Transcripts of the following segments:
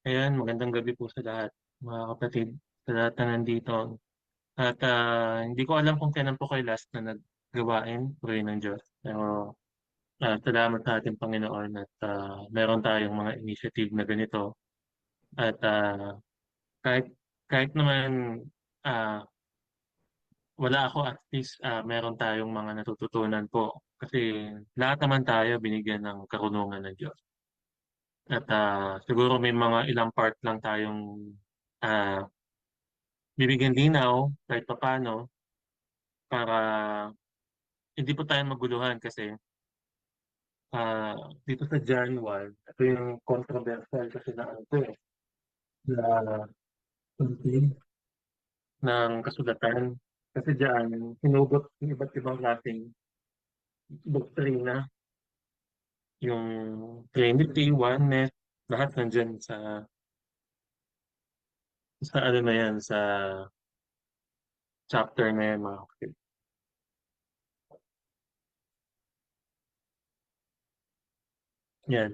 Ayan, magandang gabi po sa lahat, mga kapatid, sa lahat na nandito. At hindi ko alam kung kailan po kayo last na naggawain, puri ng Diyos. Pero salamat sa ating Panginoon at meron tayong mga initiative na ganito. At kahit, kahit naman ah, wala ako, at least meron tayong mga natututunan po. Kasi lahat naman tayo binigyan ng karunungan ng Diyos. At siguro may mga ilang part lang tayong ah, bibigyan linaw kahit papaano para hindi po tayo maguluhan kasi ah, dito sa John 1, ito yung controversial kasi na ano to eh, na content ng kasulatan. Kasi diyan, hinugot yung iba't ibang klaseng doktrina, yung Trinity, Oneness, lahat nandyan sa ano na yan, sa chapter na yan, mga kapatid. Yan.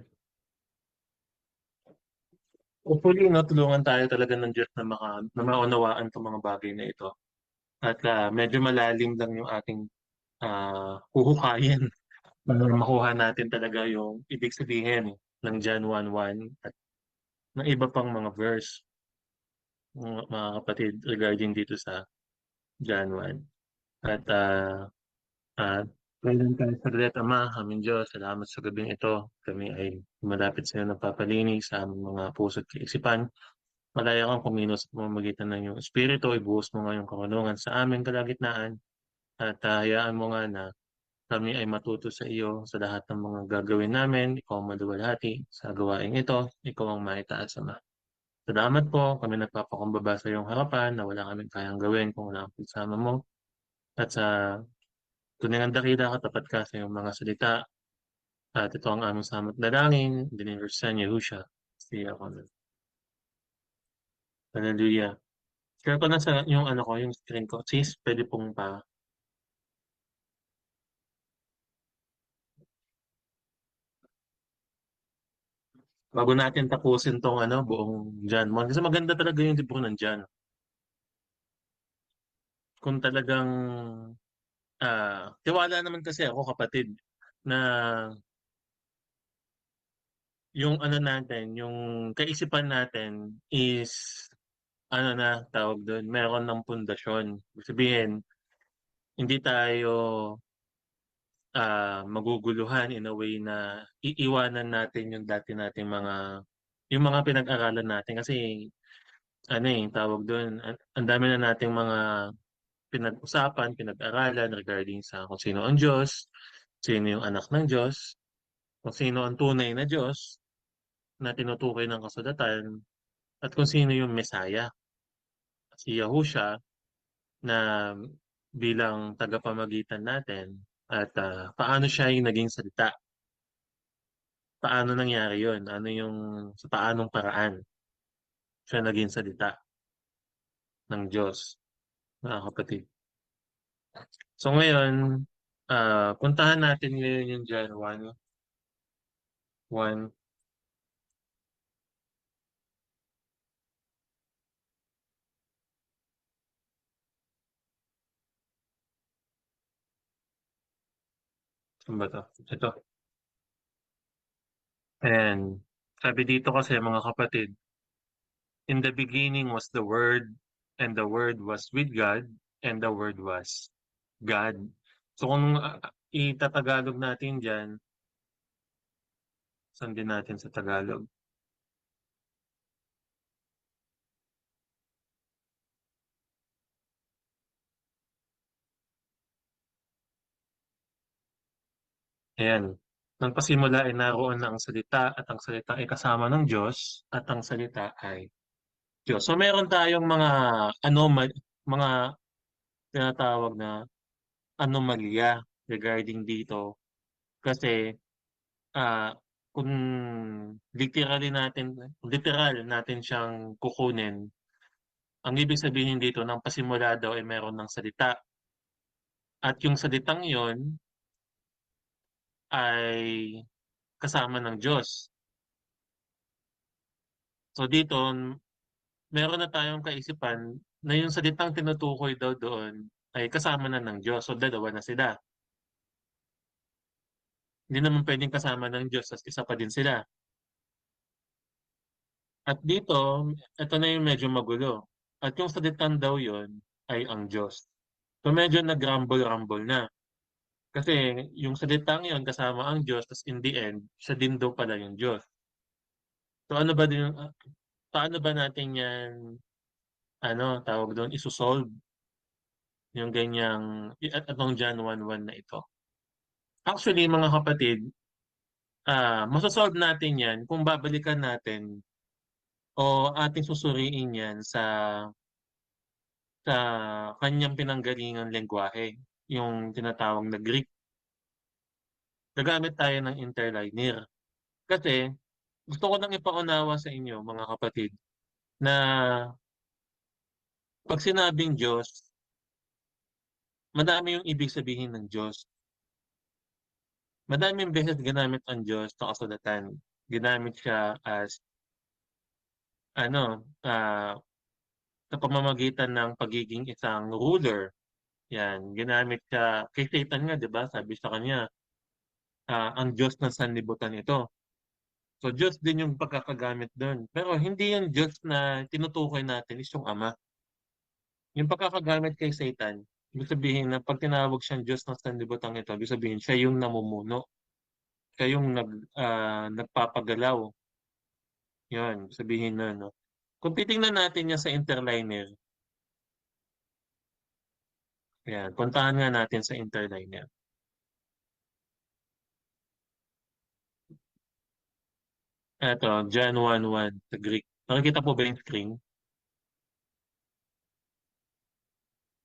Hopefully, no, tulungan tayo talaga ng Diyos na maunawaan itong mga bagay na ito. At medyo malalim lang yung ating huhukayin para makuha natin talaga yung ibig sabihin ng John 1:1 at ng iba pang mga verse, mga kapatid, regarding dito sa John 1. At uh, kailan tayo saglit, Ama, aming Diyos, salamat sa gabing ito. Kami ay malapit sa iyo ng papalinis sa aming mga puso at kaisipan. Malaya kang kumilos sa pamamagitan ng iyong Espiritu, ibuhos mo ngayong karunungan sa aming kalagitnaan at hayaan mo nga na kami ay matuto sa iyo sa lahat ng mga gagawin namin. Ikaw ang maluwalhati sa gawaing ito. Ikaw ang maitaas, Ama. Salamat po. Kami nagpapakumbaba sa iyong harapan na wala kaming kayang gawin kung wala ang pagsama mo. At sa tunay ng dakila katapat ka sa iyong mga salita. At ito ang aming samot dalangin. Deliver sa Yahusha. Siya ako na. Hallelujah. Share ko na sa yung ano ko, yung screen ko. Sis, pwede pong bago natin tapusin tong ano, buong John 1. Kasi maganda talaga yung libro ng John. Kung talagang tiwala naman kasi ako kapatid na yung ano natin, yung kaisipan natin is ano na tawag doon, meron ng pundasyon. Ibig sabihin, hindi tayo maguguluhan in a way na iiwanan natin yung dati nating yung mga pinag-aralan natin kasi ano eh, tawag doon, ang dami na nating mga pinag-usapan, pinag-aralan regarding sa kung sino ang Diyos, sino yung anak ng Diyos, kung sino ang tunay na Diyos na tinutukoy ng kasulatan, at kung sino yung Messiah, si Yahusha, na bilang tagapamagitan natin, at paano siya yung naging salita, paano nangyari yun, ano yung, sa paanong paraan siya naging salita ng Diyos, mga kapatid. So ngayon, puntahan natin ngayon yung John 1:1. Saan ba to? Ito. And sabi dito kasi mga kapatid, in the beginning was the Word, and the Word was with God, and the Word was God. So kung itatagalog natin dyan, saan din natin sa Tagalog? Ayan. Nang pasimula ay naroon na ang salita at ang salita ay kasama ng Diyos at ang salita ay Diyos. So meron tayong mga mga tinatawag na anomalya regarding dito kasi ah kung literal natin siyang kukunin, ang ibig sabihin dito ng pasimula daw ay meron ng salita at yung salitang yon ay kasama ng Diyos. So dito, meron na tayong kaisipan na yung salitang tinutukoy daw doon ay kasama na ng Diyos. So dalawa na sila. Hindi naman pwedeng kasama ng Diyos at isa pa din sila. At dito, ito na yung medyo magulo. At yung salitang daw yon ay ang Diyos. So medyo nag-rumble-rumble na. Kasi yung salitang yon kasama ang Diyos, tapos in the end, siya din daw pala yung Diyos. So ano ba din, paano ba natin yan, ano, tawag doon, isosolve yung ganyang, at atong John 1:1 na ito? Actually, mga kapatid, masosolve natin yan kung babalikan natin o ating susuriin yan sa kanyang pinanggalingang lengguwahe, yung tinatawag na Greek. Gagamit tayo ng interlinear. Kasi gusto ko nang ipaunawa sa inyo, mga kapatid, na pag sinabing Diyos, madami yung ibig sabihin ng Diyos. Madaming beses ginamit ang Diyos sa kasulatan. Ginamit siya as ano, sa pamamagitan ng pagiging isang ruler. Yan, ginamit siya kay Satan nga, 'di ba? Sabi sa kanya, ang Diyos ng sanlibutan ito. So Diyos din yung pagkakagamit doon. Pero hindi yung Diyos na tinutukoy natin is yung Ama. Yung pagkakagamit kay Satan, ibig sabihin na pag tinawag siyang Diyos ng sanlibutan ito, ibig sabihin siya yung namumuno, siya yung nagpapagalaw. Yun, sabihin na, no? Kung titingnan natin yan sa interliner, yan, puntahan nga natin sa interliner. Eto, John 1:1 sa Greek. Nakikita po ba yung screen?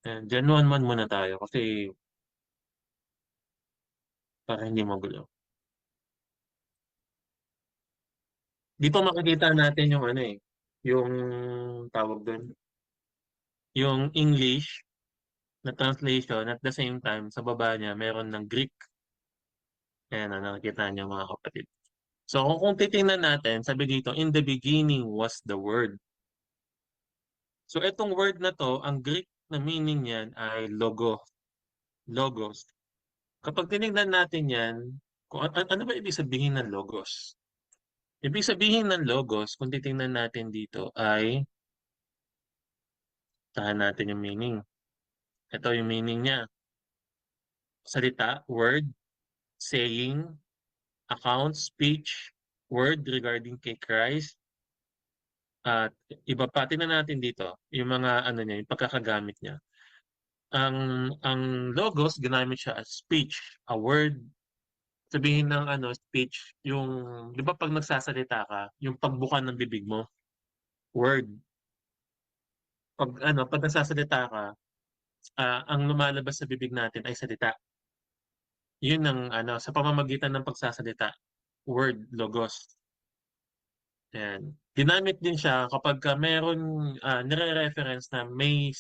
Ayan, John 1:1 muna tayo kasi para hindi magulo. Dito makikita natin yung ano eh, yung tawag doon, yung English na translation at the same time sa baba niya meron ng Greek. Ayan, nakikita niyo mga kapatid. So kung titingnan natin, sabi dito, in the beginning was the Word. So itong word na to, ang Greek na meaning niyan ay logos. Kapag tinignan natin yan, kung ano ba ibig sabihin ng logos? Ibig sabihin ng logos, kung titingnan natin dito ay, tahan natin yung meaning. Ito yung meaning niya. Salita, word, saying, account, speech, word regarding kay Christ, at iba pa. Tingnan natin dito, yung mga ano niya, yung pagkakagamit niya. Ang logos, ginamit siya as speech, a word, sabihin ng ano, speech, yung, di ba pag nagsasalita ka, yung pagbuka ng bibig mo, word. Pag nagsasalita ka, ang lumalabas sa bibig natin ay salita. Yun ang ano, sa pamamagitan ng pagsasalita, word, logos. Yan. Ginamit din siya kapag meron nire-reference na may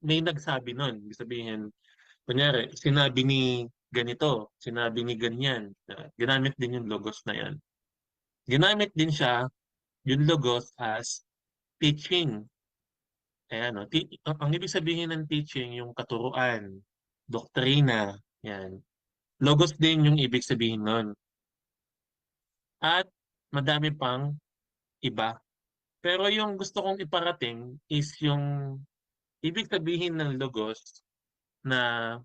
nagsabi nun. Ibig sabihin, kunyari, sinabi ni ganito, sinabi ni ganyan. Ginamit din yung logos na yan. Ginamit din siya, yung logos as teaching. Ayan, no? Ang ibig sabihin ng teaching, yung katuruan, doktrina, yan. Logos din yung ibig sabihin nun. At madami pang iba. Pero yung gusto kong iparating is yung ibig sabihin ng logos na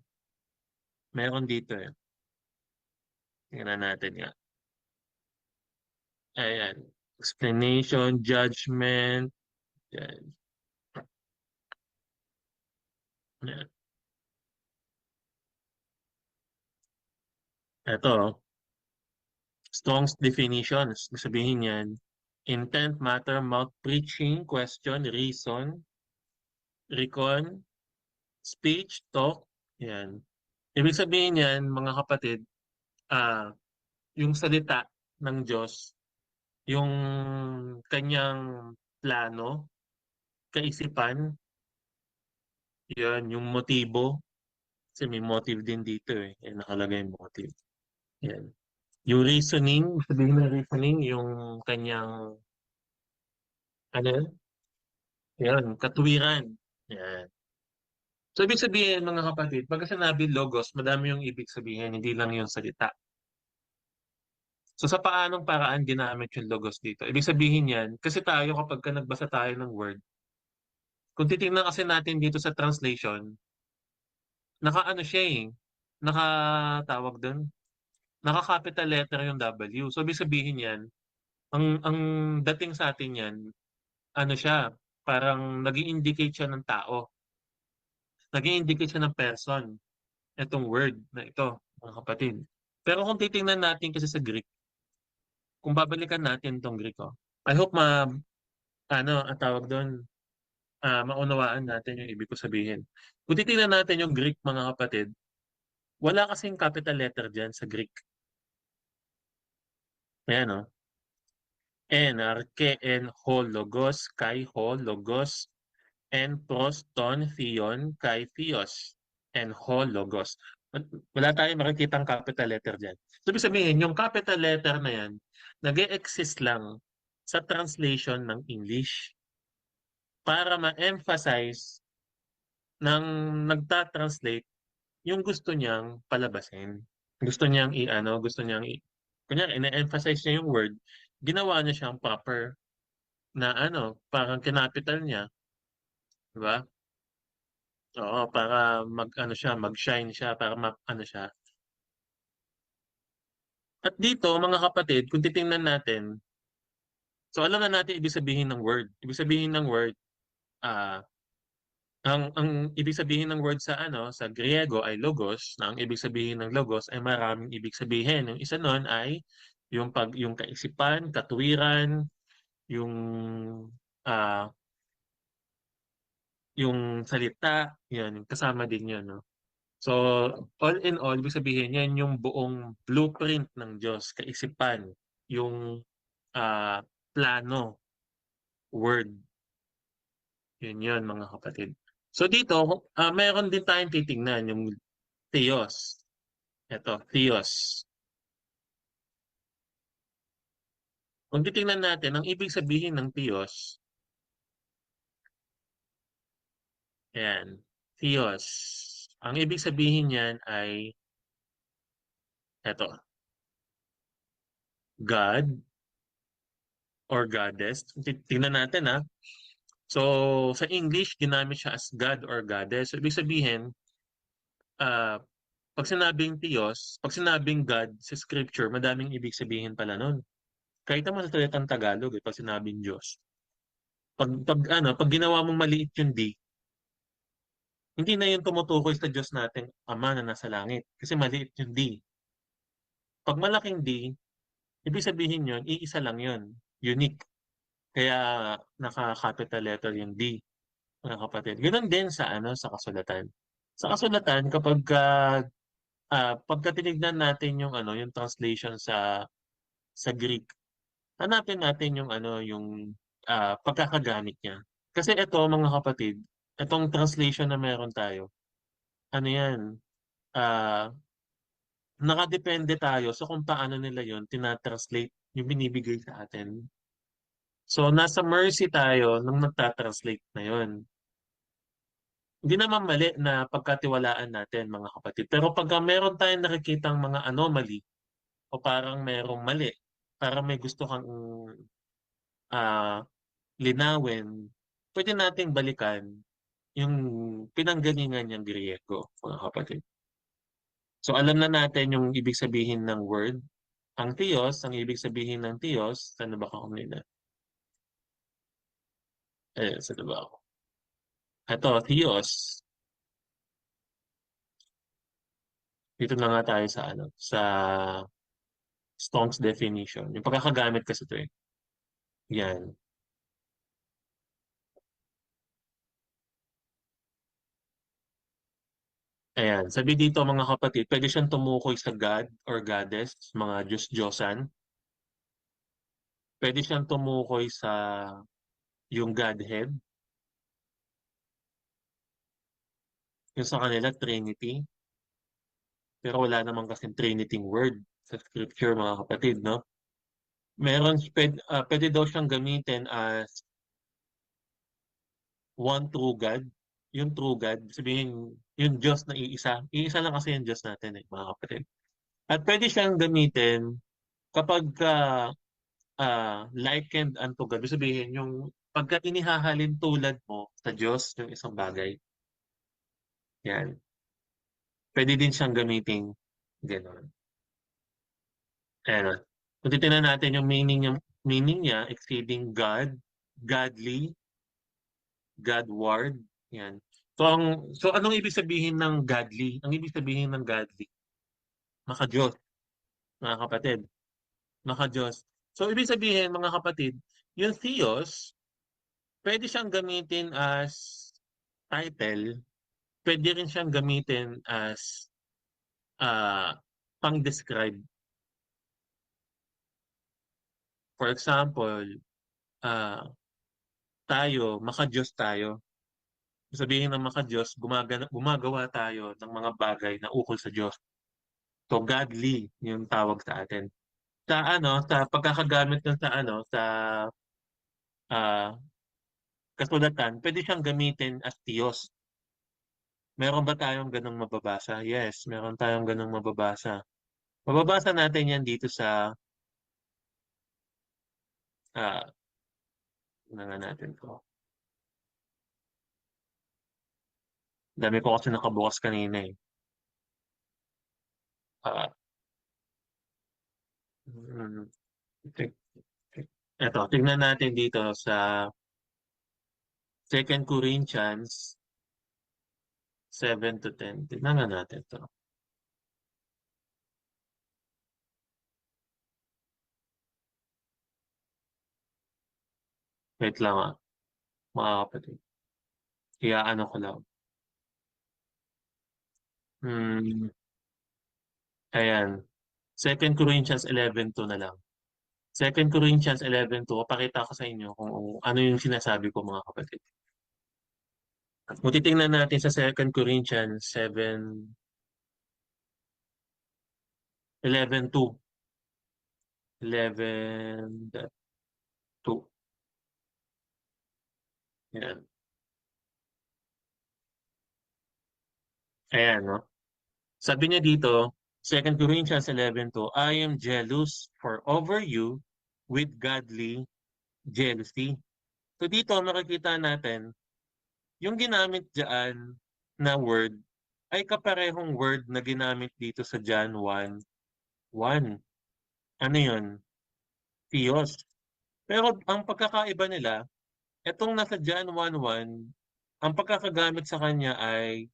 meron dito eh. Tingnan natin nga. Ayan. Explanation, judgment, yan. Yan. Ito, Strong's definitions. Ibig sabihin yan, intent, matter, mouth, preaching, question, reason, recon, speech, talk. Yan. Ibig sabihin yan, mga kapatid, ah, yung salita ng Diyos, yung kanyang plano, kaisipan, yan, yung motibo, kasi may motive din dito eh, yan, nakalagay yung motive. Yan. Yung reasoning, sabihin ng reasoning, yung kanyang Ano yun? Yan, katuwiran. Yan. So, ibig sabihin, mga kapatid, pag sinabi logos, madami yung ibig sabihin, hindi lang yung salita. So, sa paanong paraan ginamit yung logos dito? Ibig sabihin yan, kasi tayo kapag ka nagbasa tayo ng word, kung titingnan kasi natin dito sa translation, naka-ano siya eh, naka-tawag doon, naka-capital letter yung W. So, ibig sabihin yan, ang dating sa atin yan, ano siya, parang nag-i-indicate siya ng tao, nag-i-indicate siya ng person, itong word na ito, mga kapatid. Pero kung titingnan natin kasi sa Greek, kung babalikan natin itong Greek, oh, I hope ano, ang tawag doon, maunawaan natin yung ibig ko sabihin. Kung titingnan natin yung Greek, mga kapatid, wala kasing capital letter dyan sa Greek. Ayan, oh. En, ho, logos, kai, ho, logos, en, pros, ton, theon, kai, theos, en, ho, logos. Wala tayong makikitang capital letter dyan. So, ibig sabihin, yung capital letter na yan, nag-e-exist lang sa translation ng English para ma-emphasize ng nagta-translate yung gusto niyang palabasin. Gusto niyang gusto niyang kunyari, ina-emphasize niya yung word, ginawa niya siyang proper na parang kinapital niya, di ba? Oo, para mag-ano siya, mag-shine siya, para ano siya. At dito, mga kapatid, kung titingnan natin, so alam na natin ibig sabihin ng word. Ibig sabihin ng word, ah, ang ibig sabihin ng word sa sa Griego ay logos, na ang ibig sabihin ng logos ay maraming ibig sabihin. Yung isa nun ay yung kaisipan, katuwiran, yung ah yung salita, yan, kasama din yun, no? So, all in all, ibig sabihin yan yung buong blueprint ng Diyos, kaisipan, yung ah plano, word, yun yun, mga kapatid. So dito, meron din tayong titingnan, yung Theos. Ito, Theos. Kung titingnan natin, ang ibig sabihin ng Theos, ayan, Theos. Ang ibig sabihin niyan ay, eto, God or Goddess. Tingnan natin, ha. So, sa English, ginamit siya as God or Goddess. So, ibig sabihin, ah, pag sinabing God sa scripture, madaming ibig sabihin pala nun. Kahit naman sa salitang Tagalog, pag sinabing Diyos. Pag ginawa mong maliit yung D, hindi na yun tumutukoy sa Diyos nating Ama na nasa langit. Kasi maliit yung D. Pag malaking D, ibig sabihin yun, iisa lang yun. Unique. Kaya naka-capital letter yung D, mga kapatid. Ganun din sa kasulatan. Sa kasulatan, pagka tinignan natin yung translation sa Greek, hanapin natin yung pagkakagamit niya. Kasi ito, mga kapatid, itong translation na meron tayo, ano yan, ah, nakadepende tayo sa kung paano nila yon tinatranslate yung binibigay sa atin. So, nasa mercy tayo nung nagtatranslate na yon. Hindi naman mali na pagkatiwalaan natin, mga kapatid. Pero pagka meron tayong nakikitang mga anomaly o parang merong mali, parang may gusto kang ah, linawin, pwede nating balikan yung pinanggalingan niyang Griego, mga kapatid. So alam na natin yung ibig sabihin ng word. Ang Theos, ang ibig sabihin ng Theos, saan na ba ako kanina? Saan na ba ako? Ito, Theos. Dito na nga tayo sa Strong's definition. Yung pagkakagamit kasi ito eh. Yan. Ayan. Sabi dito, mga kapatid, pwede siyang tumukoy sa God or Goddess, mga Diyos-Diyosan. Pwede siyang tumukoy sa yung Godhead, yung sa kanila Trinity. Pero wala naman kasing Trinity word sa scripture, mga kapatid, no? Pwede daw siyang gamitin as one true God. Yung true God, sabihin, yung Diyos na iisa. Iisa lang kasi yung Diyos natin eh, mga kapatid. At pwede siyang gamitin kapag likened unto God. Ibig sabihin, yung pagka inihahalin tulad mo sa Diyos, yung isang bagay, yan. Pwede din siyang gamitin gano'n. Ayan o. Kung titignan natin yung meaning niya, exceeding God, godly, Godward, yan. So anong ibig sabihin ng godly? Ang ibig sabihin ng godly, maka-Diyos, mga kapatid, maka-Diyos. So ibig sabihin, mga kapatid, yung Theos, pwede siyang gamitin as title, pwede rin siyang gamitin as ah pang-describe. For example, ah tayo, maka-Diyos tayo. Sabihin ng maka-Diyos, gumagawa tayo ng mga bagay na ukol sa Diyos. So godly yung tawag sa atin. Sa pagkakagamit ng sa ah kasulatan, pwede siyang gamitin as Diyos. Meron ba tayong ganong mababasa? Yes, meron tayong ganong mababasa. Mababasa natin yan dito sa ah ano nga natin to. Dami ko kasi nakabukas kanina eh. Ah, mm, tik- Eto, tignan natin dito sa Second Corinthians 7 to 10. Tignan nga natin to. Wait lang mga kapatid. Ano ko lang. Hmm, ayan. Second Corinthians 11:2 na lang. Second Corinthians 11:2, papakita ko sa inyo kung ano yung sinasabi ko mga kapatid. Kung titingnan natin sa Second Corinthians 11:2, 11:2. Yan. Ayan, no? Sabi niya dito, Second Corinthians 11:2, I am jealous for over you with godly jealousy. So dito makikita natin, yung ginamit diyan na word ay kaparehong word na ginamit dito sa John 1:1. Ano yun? Theos. Pero ang pagkakaiba nila, etong nasa John 1:1, ang pagkakagamit sa kanya ay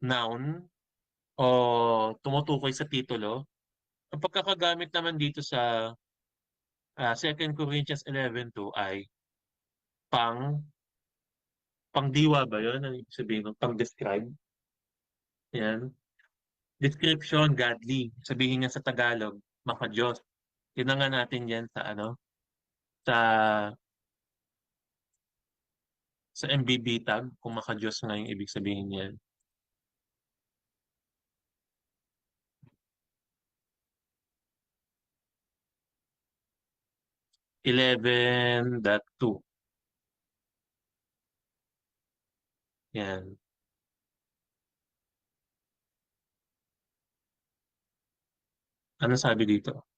noun o tumutukoy sa titulo. Ang pagkakagamit naman dito sa Second Corinthians 11:2 ay pang pangdiwa ba yun? Ano ibig sabihin ng pang-describe? Yan. Description, godly. Sabihin niya sa Tagalog, maka-Diyos. Tinanga natin yan sa sa sa MBB tag, kung maka-Diyos nga yung ibig sabihin niyan. 11.2. Yan. Ano sabi dito?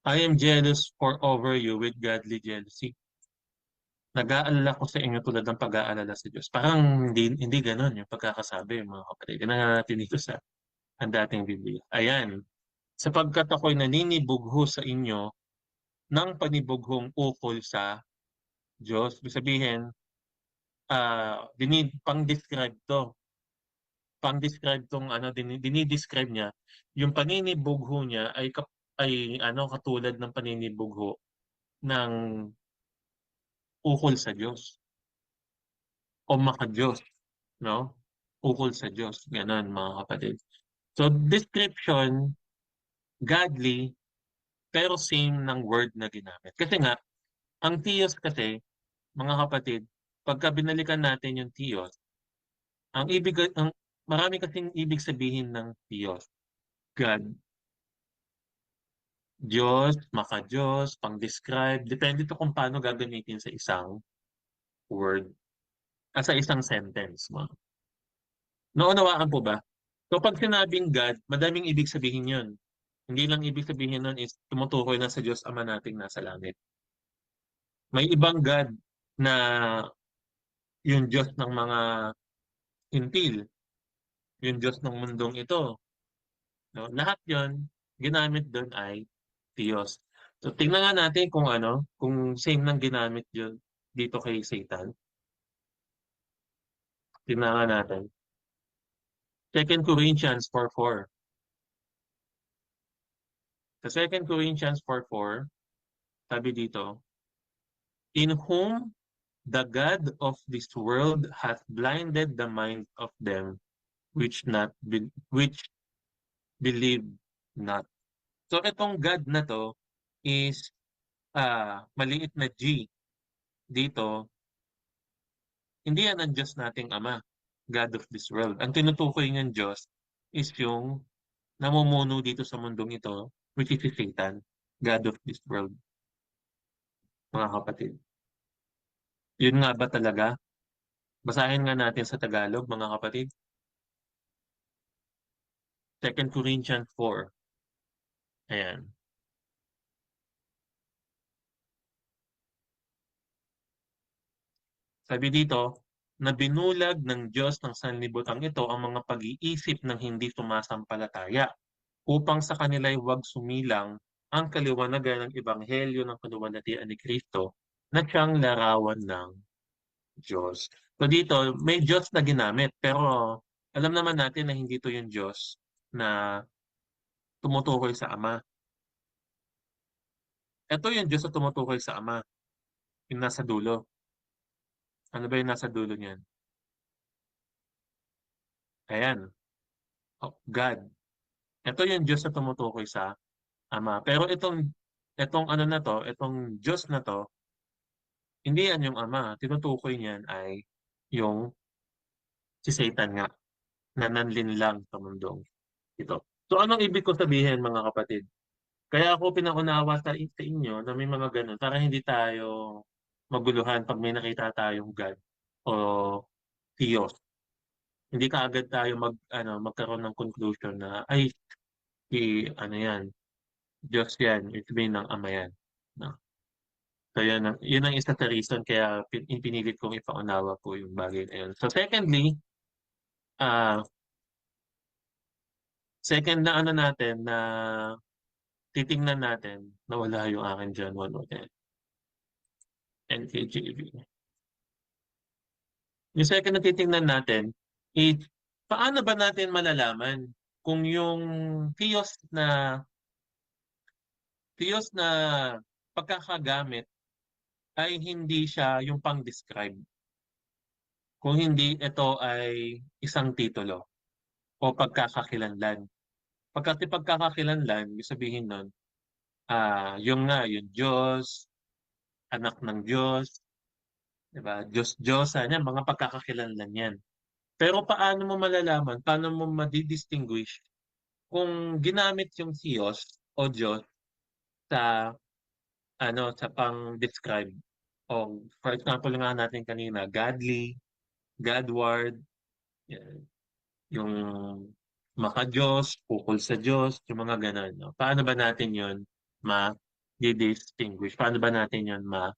I am jealous for over you with godly jealousy. Nag-aalala ko sa inyo tulad ng pag-aalala sa Diyos. Parang hindi gano'n yung pagkakasabi, mga kapatid. Tingnan natin dito sa ang dating Biblia. Ayan. Sapagkat ako'y naninibugho sa inyo ng panibughong ukol sa Diyos. Ibig sabihin, pang-describe to. Pang-describe tong dinidescribe niya. Yung paninibugho niya ay katulad ng paninibugho ng ukol sa Diyos o maka-Diyos, no? Ukol sa Diyos. Ganon, mga kapatid. So, description, godly, pero same ng word na ginamit. Kasi nga, ang theos kasi, mga kapatid, pagka binalikan natin yung theos, ang marami kasing ibig sabihin ng theos. God, Diyos, maka-Diyos, pang-describe, depende to kung paano gagamitin sa isang word. Sa isang sentence mo. Naunawaan po ba? Kapag sinabing God, madaming ibig sabihin yun. Hindi lang ibig sabihin nun is tumutukoy na sa Diyos Ama nating nasa langit. May ibang God na yung Diyos ng mga hintil, yung Diyos ng mundong ito. No? Lahat yon ginamit doon ay Diyos. So tingnan nga natin kung kung same nang ginamit yun dito kay Satan. Tingnan nga natin. 2 Corinthians 4:4. Sa 2 Corinthians 4:4, sabi dito, in whom the God of this world hath blinded the mind of them which believe not. So itong God na to is maliit na G dito, hindi yan ang Diyos nating Ama, God of this world. Ang tinutukoy ng Diyos is yung namumuno dito sa mundong ito, which is si Satan, God of this world, mga kapatid. Yun nga ba talaga? Basahin nga natin sa Tagalog, mga kapatid. 2 Corinthians 4. Ayan. Sabi dito, na binulag ng Diyos ng sanlibutan ito ang mga pag-iisip ng hindi sumasampalataya upang sa kanila'y huwag sumilang ang kaliwanagan ng ebanghelyo ng kaluwalhatian ni Kristo na siyang larawan ng Diyos. So dito, may Diyos na ginamit, pero alam naman natin na hindi to yung Diyos na tumutukoy sa Ama. Ito yung Diyos na tumutukoy sa Ama, yung nasa dulo. Ano ba yung nasa dulo niyan? Ayan, God. Ito yung Diyos na tumutukoy sa Ama. Pero itong ano na to, itong Diyos na to, hindi yan yung Ama. Tinutukoy niyan ay yung si Satan nga, na nanlinlang sa mundong ito. So anong ibig ko sabihin, mga kapatid? Kaya ako pinaunawa sa inyo na may mga ganun para hindi tayo maguluhan pag may nakita tayong God o Diyos. Hindi kaagad tayo magkaroon ng conclusion na ay ano yan, Diyos yan, ibig sabihin ng Ama yan. No? So yun ang isa sa reason kaya pinilit kong ipaunawa po yung bagay na yun. So second na ano natin na titingnan natin, nawala yung akin dyan, one minute. NKJV. Yung second na titingnan natin is paano ba natin malalaman kung yung Theos na Theos na pagkakagamit ay hindi siya yung pang-describe. Kung hindi ito ay isang titulo o pagkakakilanlan. Pagkati pagkakakilanlan, ibig sabihin nun, yung nga, yung Diyos, anak ng Diyos, di ba? Diyos-Diyosan, yan, mga pagkakakilanlan yan. Pero paano mo malalaman, paano mo madidistinguish kung ginamit yung Theos o Diyos sa sa pang-describe o for example nga natin kanina, godly, Godward, yan, yung maka-Diyos, ukol sa Diyos, yung mga ganun. No? Paano ba natin yon ma-distinguish? Paano ba natin yon ma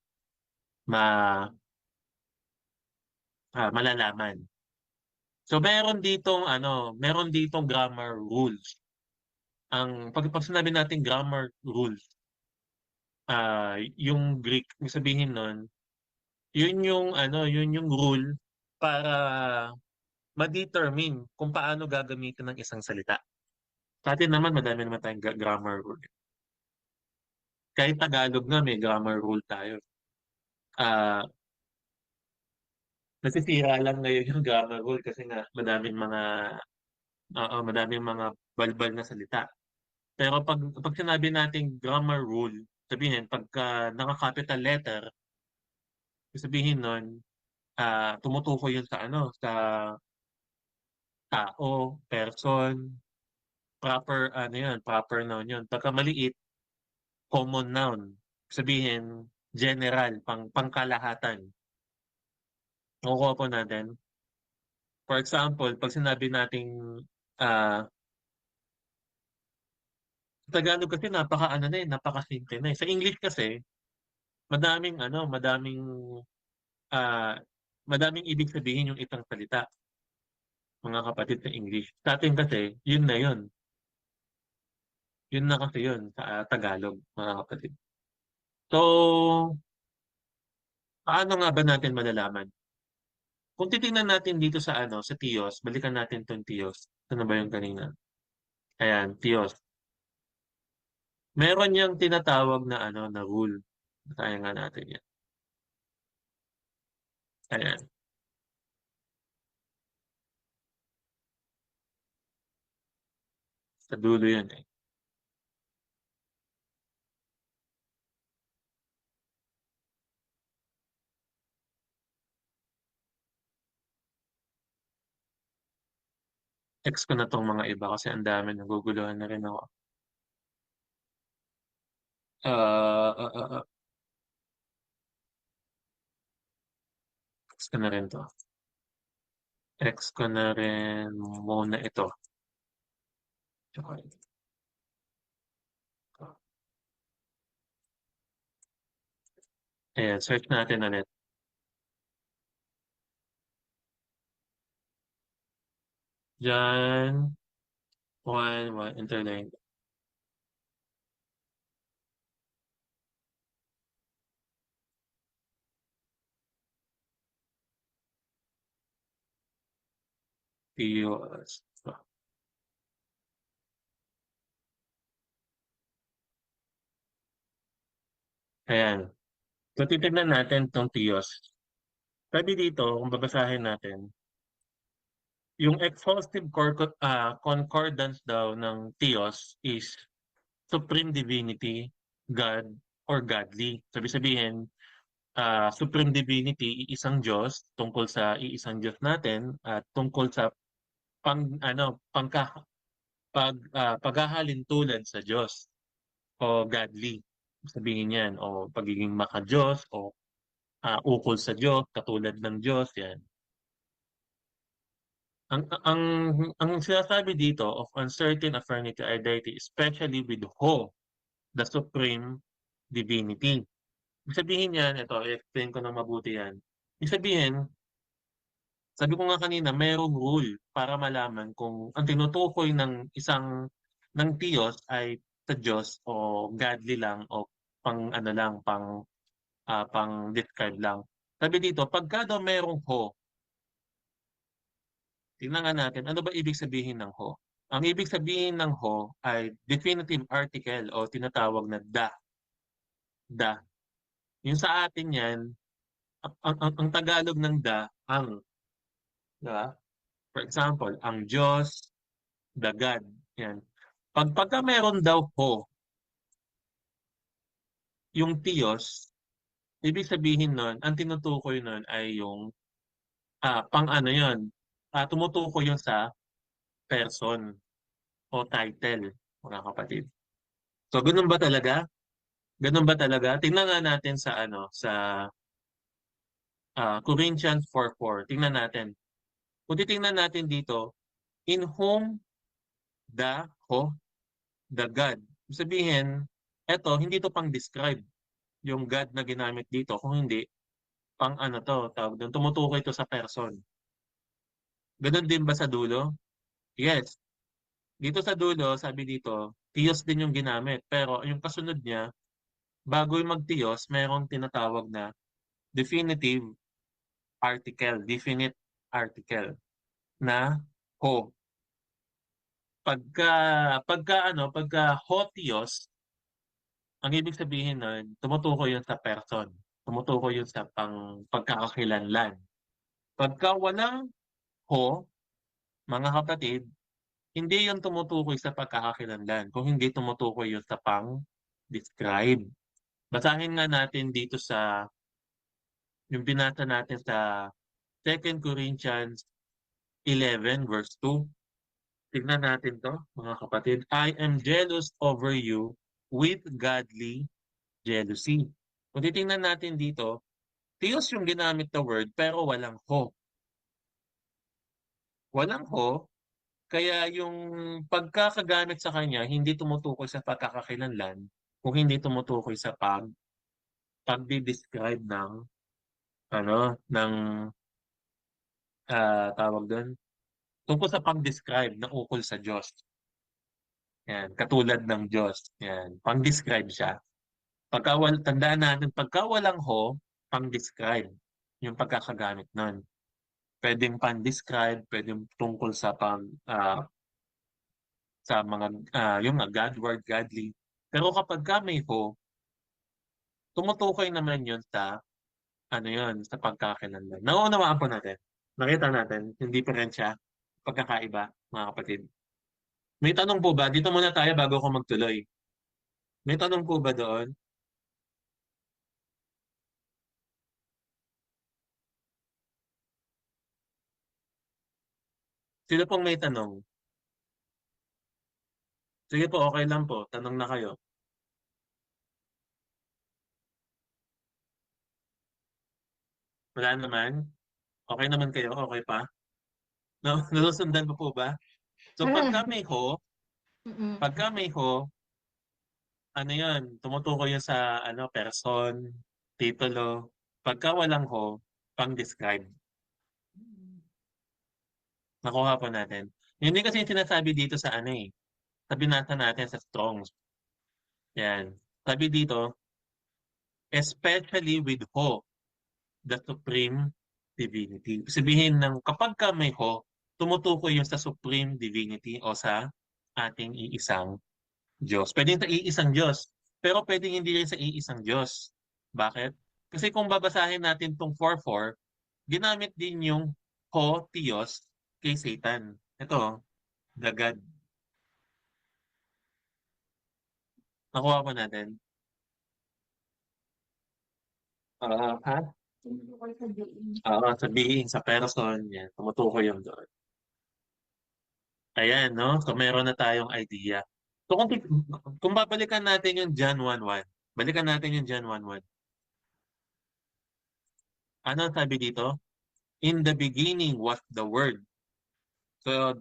malalaman? So meron ditong grammar rules. Pag sinabi natin grammar rules, yung Greek, may sabihin nun, yun yung rule para ma-determine kung paano gagamitin ng isang salita. Sa atin naman, madami naman tayong grammar rule. Kahit Tagalog nga, may grammar rule tayo. Ah, nasisira lang ngayon yung grammar rule kasi nga madaming mga balbal na salita. Pero pag sinabi nating grammar rule, sabihin, pagka naka-capital letter, sabihin nun, tumutukoy yun sa tao, person, proper noun yun. Pagka maliit, common noun. Sabihin, general, pangkalahatan. Makukuha po natin. For example, pag sinabi nating ah sa Tagalog kasi napaka-ano na, napakasimple na, eh. Sa English kasi madaming ano, ah, madaming ibig sabihin yung isang salita, mga kapatid, sa English. Sa'tin kasi yun na yun. Yun na kasi yun sa Tagalog, mga kapatid. So, paano nga ba natin malalaman? Kung titingnan natin dito sa ano, sa Tios, balikan natin 'tong Tios. Ano ba yung kanina? Ayan, Tios. Meron yang tinatawag na ano, na rule. Basahin nga natin yan. Ayan, sa dulo yan eh. Text ko na 'tong mga iba kasi ang dami, naguguluhan na rin ako. Ah, ah, ah, ah, text ko na rin 'to. Text ko na rin muna ito. Tsaka ito. Ayan, search natin ulit. John 1:1 interlinear. Tios. Ayan. So, titignan natin 'tong Tios. Sabi dito, kung babasahin natin, yung exhaustive concordance daw ng Theos is Supreme Divinity, God, or Godly. Sabi-sabihin, Supreme Divinity, iisang Diyos, tungkol sa iisang Diyos natin, at tungkol sa paghahalin tulad sa Diyos, o Godly. Sabihin yan, o pagiging maka-Diyos, o ukol sa Diyos, katulad ng Diyos, yan. Ang ang sinasabi dito of uncertain affirmative identity, especially with Ho, the supreme divinity. Ibig sabihin yan, ito, i-explain ko na mabuti yan. Ibig sabihin, sabi ko nga kanina, merong rule para malaman kung ang tinutukoy ng ng Diyos ay sa Diyos o godly lang o pang ano lang, pang describe lang. Sabi dito, pagka daw merong Ho, tingnan nga natin, ano ba ibig sabihin ng ho? Ang ibig sabihin ng ho ay definitive article o tinatawag na da. Yung sa atin yan, ang Tagalog ng da, ang, di ba? For example, ang Diyos, the God. Yan. Pagka meron daw ho, yung Tiyos, ibig sabihin nun, ang tinutukoy nun ay yung, pang ano yun, tumutukoy yun sa person o title, mga kapatid. So, ganun ba talaga? Ganun ba talaga? Tingnan nga natin sa ano, sa Corinthians 4:4. Tingnan natin. Kung titingnan natin dito, in whom ho, the God. Ibig sabihin, eto, hindi to pang describe yung God na ginamit dito. Kung hindi, pang ano to, tawag doon, tumutukoy to sa person. Ganun din ba sa dulo? Yes. Dito sa dulo, sabi dito, Theos din yung ginamit. Pero yung kasunod niya, bago yung mag-Theos, mayroong tinatawag na definitive definite article na ho. Pagka, pagka hotios, ang ibig sabihin nun, tumutukoy yun sa person. Tumutukoy yun sa pagkakakilanlan. Pagka walang ho, mga kapatid, hindi yun tumutukoy sa pagkakakilanlan. Kung hindi tumutukoy yun sa pang-describe. Basahin nga natin dito sa, yung binasa natin sa 2 Corinthians 11 verse 2. Tignan natin 'to, mga kapatid. I am jealous over you with godly jealousy. Kung titingnan natin dito, Theos yung ginamit na word pero walang ho. Walang ho, kaya yung pagkakagamit sa kanya hindi tumutukoy sa pagkakakilanlan kung hindi tumutukoy sa pagdi-describe ng ano, ng tawag doon, tungkol sa pag-describe ng ukol sa Diyos. Yan, katulad ng Diyos. Yan, pang-describe siya. Tandaan natin, pagka walang ho, pang-describe yung pagkakagamit nun. Pwedeng pang-describe, pwedeng tungkol sa sa mga, yung nga, God word, godly. Pero kapag ka may ho, tumutukoy naman yun sa, ano yun, sa pagkakakilanlan. Nauunawaan po natin. Nakita natin, yung diferensya, pagkakaiba, mga kapatid. May tanong po ba? Dito muna tayo bago ako magtuloy. May tanong po ba doon? Sino pong may tanong? Sige po, okay lang po. Tanong na kayo. Wala naman? Okay naman kayo? Okay pa? No? Nasusundan po po ba? So Mm-mm. pagka may ho, ano yun, tumutukoy yun sa ano, person, titulo. Pagka walang ho, pang-describe. Nakuha po natin. Yun din kasi yung sinasabi dito sa ano eh. Sabi natin sa Strongs. Yan. Sabi dito, especially with ho, the supreme divinity. Sabihin ng kapag ka may ho, tumutukoy yun sa supreme divinity o sa ating iisang Diyos. Pwedeng sa iisang Diyos, pero pwedeng hindi rin sa iisang Diyos. Bakit? Kasi kung babasahin natin tong 4:4, ginamit din yung ho, Theos, kay Satan. Ito, the God. Nakuha pa natin. Ha? Tumutukoy sa being. Sabihin sa person, yan, tumutukoy yung doon. Ayan, no? So, meron na tayong idea. So, kung babalikan natin yung John 1:1, balikan natin yung John 1:1. Ano ang sabi dito? In the beginning was the Word. So,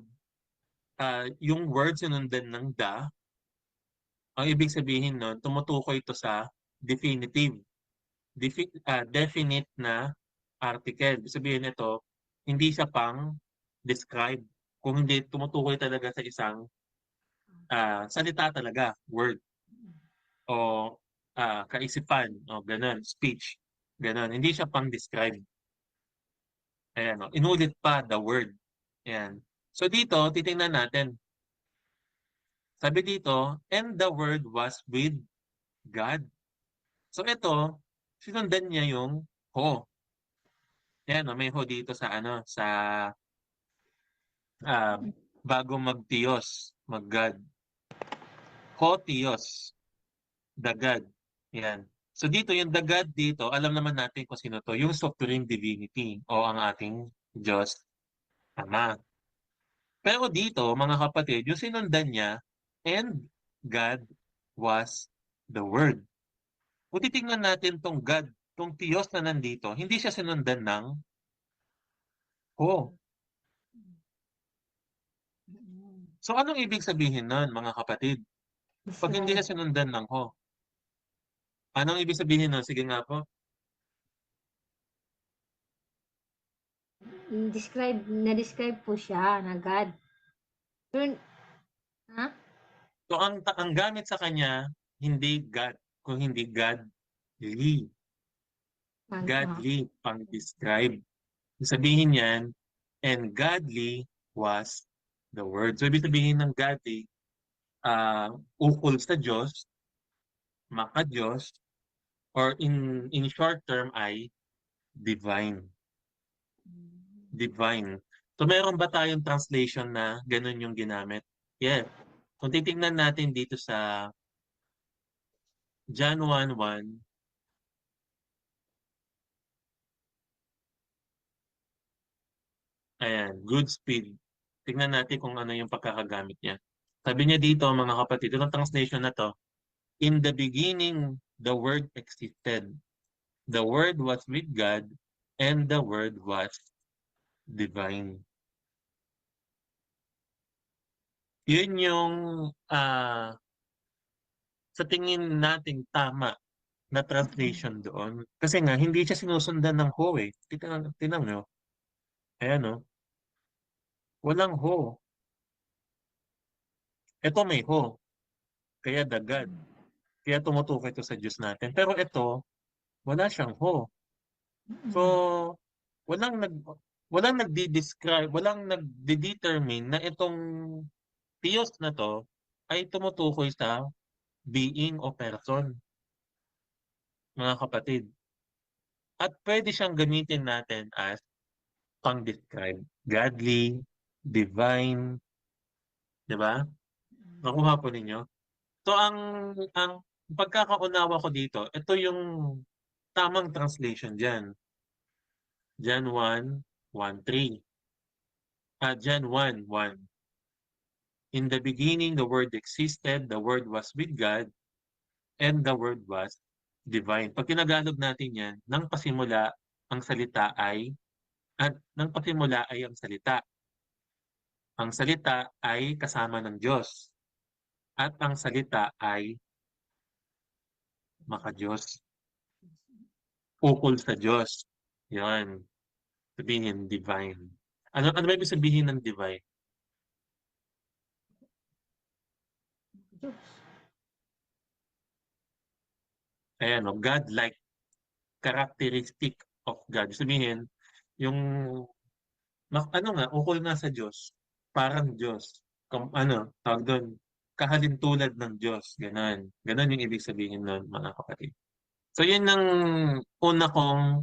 yung word sinundan ng the, ang ibig sabihin nun, tumutukoy ito sa definitive, definite na article. Ibig sabihin ito, hindi siya pang describe. Kung hindi, tumutukoy talaga sa isang salita talaga, word, o kaisipan, o ganun, speech. Ganun. Hindi siya pang describe. Ayan, o. Inulit pa the word. Ayan. So dito, titingnan natin. Sabi dito, and the word was with God. So ito, sinundan niya yung ho. Yan, no, may ho dito sa ano, sa ah, bago mag-Diyos, mag-God. Ho Diyos, the God. Yan. So dito, yung the God dito, alam naman natin kung sino to, yung supreme divinity o ang ating Diyos Ama. Pero dito, mga kapatid, yung sinundan niya, and God was the Word. Kung titingnan natin tong God, tong Diyos na nandito, hindi siya sinundan ng ho. So anong ibig sabihin nun, mga kapatid? Pag hindi Describe. siya sinundan ng ho, anong ibig sabihin nun? Sige nga po. Na-describe po siya na God. Pero, ha? So ang gamit sa kanya, hindi God, kung hindi godly. Ah, Godly, pang-describe. Sabihin yan, and godly was the word. So ibig sabihin ng godly, ukol sa Diyos, maka-Diyos, or in short term ay divine. Divine. So meron ba tayong translation na ganun yung ginamit? Yeah. Kung titingnan natin dito sa John 1:1, ayan, good speed. Tingnan natin kung ano yung pagkakagamit niya. Sabi niya dito, mga kapatid, itong translation na to, in the beginning, the word existed. The Word was with God, and the Word was divine. Yun yung sa tingin nating tama na translation doon. Kasi nga, hindi siya sinusundan ng ho eh. Tinan nyo. Ayan o. Walang ho. Ito may ho. Kaya the God. Kaya tumutukoy ito sa Diyos natin. Pero ito, wala siyang ho. So, walang nag walang nagdi-describe, walang nagde-determine na itong Diyos na to ay tumutukoy sa being o person, mga kapatid. At pwede siyang gamitin natin as pang-describe. Godly, divine, di ba? Nakuha po ninyo? So, ang pagkakaunawa ko dito, ito yung tamang translation dyan. John 1:1-3. John 1:1. In the beginning, the Word existed, the Word was with God, and the Word was divine. Pag tinagalog natin yan, nang pasimula ang salita ay, at nang pasimula ay ang salita. Ang salita ay kasama ng Diyos. At ang salita ay maka-Diyos. Ukol sa Diyos. Yan. Sabihin, divine. Ano ba ibig sabihin ng divine? Diyos. Ayan, no? God-like characteristic of God. Sabihin, yung ano nga, ukol nga sa Diyos. Parang Diyos. Ano, tawag doon, kahalintulad ng Diyos. Ganon. Ganon yung ibig sabihin nun, mga kapatid. So, yun ang una kong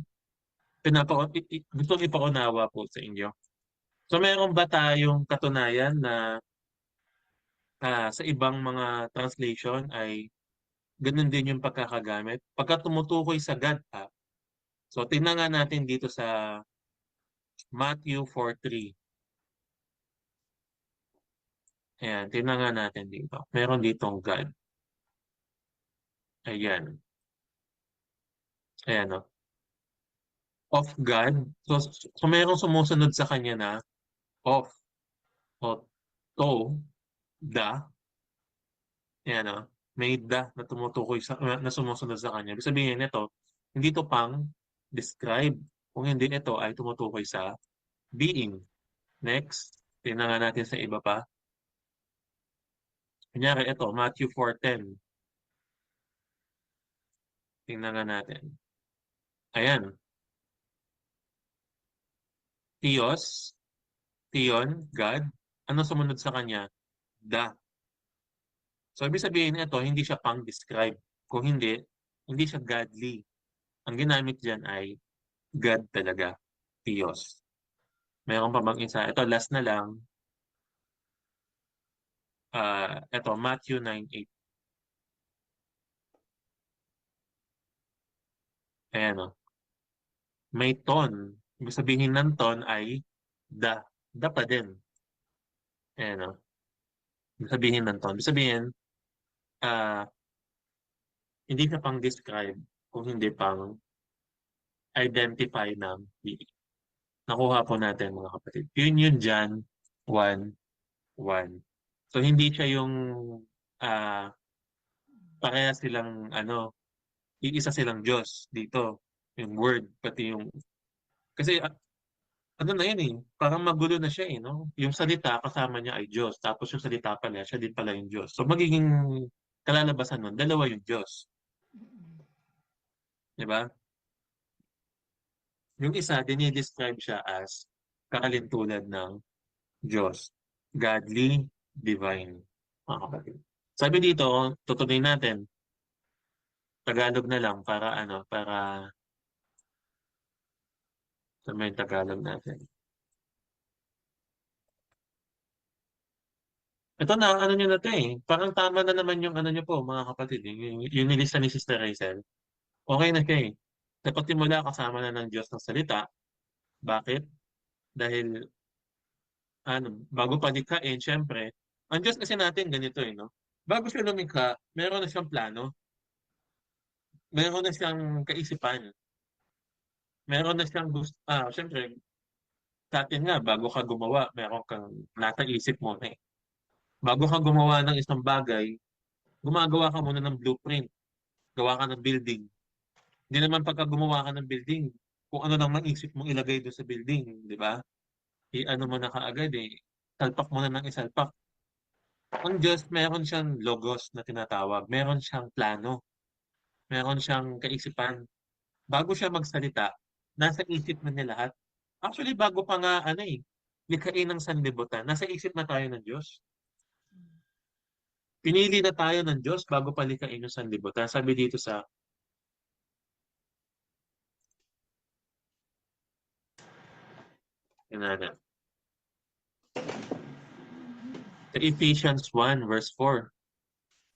gustong ipaunawa po sa inyo. So, meron ba tayong katunayan na sa ibang mga translation ay ganun din yung pagkakagamit? Pagka tumutukoy sa God, so tingnan nga natin dito sa Matthew 4:3. Ayan, tingnan nga natin dito. Meron ditong God. Ayan. Ayan, no? Of God. So merong sumusunod sa kanya na of o to, the. Ayan, no? May the na tumutukoy na sumusunod sa kanya. Ibig sabihin nito, hindi to pang describe. Kung hindi, ito ay tumutukoy sa being. Next, tingnan nga natin sa iba pa. Kunyari ito, Matthew 4:10. Tingnan nga natin. Ayan. Theos, Theon, God. Ano sumunod sa kanya? The. So, ibig sabihin ito, hindi siya pang-describe. Kung hindi, hindi siya godly. Ang ginamit dyan ay God talaga. Theos. Mayroon pa bang isa? Ito, last na lang. Ito, Matthew 9:8. Ayan o. May ton. Ibig sabihin ng ton ay the. The pa din. Ayan o. Ibig sabihin ng ton. Ibig sabihin, ah, hindi siya pang-describe kung hindi pang identify ng being. Nakuha po natin mga kapatid. Yun yun dyan, 1:1. So, hindi siya yung pareha silang, iisa silang Diyos dito. Yung word, pati yung, kasi ano na yun eh, parang magulo na siya eh, no? Yung salita, kasama niya ay Diyos. Tapos yung salita pala, siya din pala yung Diyos. So, magiging kalalabasan nun, dalawa yung Diyos. Di ba? Yung isa, dinidescribe siya as kakalintulad ng Diyos. Godly, divine, mga kapatid. Sabi dito, tutuloy natin, Tagalog na lang para sa may Tagalog natin. Ito na, ano nyo na to eh. Parang tama na naman yung ano nyo po, mga kapatid. Yung nilista ni Sister Rachel. Okay na siya eh. Dapat simula kasama na ng Diyos ng salita. Bakit? Dahil, bago pa likhain, syempre, ang Diyos kasi natin ganito eh, no? Bago siya lumikha, meron na siyang plano. Meron na siyang kaisipan. meron na siyang gusto, siyempre, sa atin nga, bago ka gumawa, meron kang nasa isip mo na eh. Bago ka gumawa ng isang bagay, gumagawa ka muna ng blueprint, gawa ka ng building. Hindi naman pagka gumawa ka ng building, kung ano lang maisip mong ilagay doon sa building, di ba? I-ano mo na kaagad eh, salpak mo na ng isalpak. Ang Diyos, meron siyang logos na tinatawag, meron siyang plano, meron siyang kaisipan. Bago siya magsalita, nasa isip na niya lahat. Actually, bago pa nga, ano eh, likhain ng sanlibutan, nasa isip na tayo ng Diyos. Pinili na tayo ng Diyos bago pa likhain yung sanlibutan. Sabi dito sa, yun sa Ephesians 1 verse 4.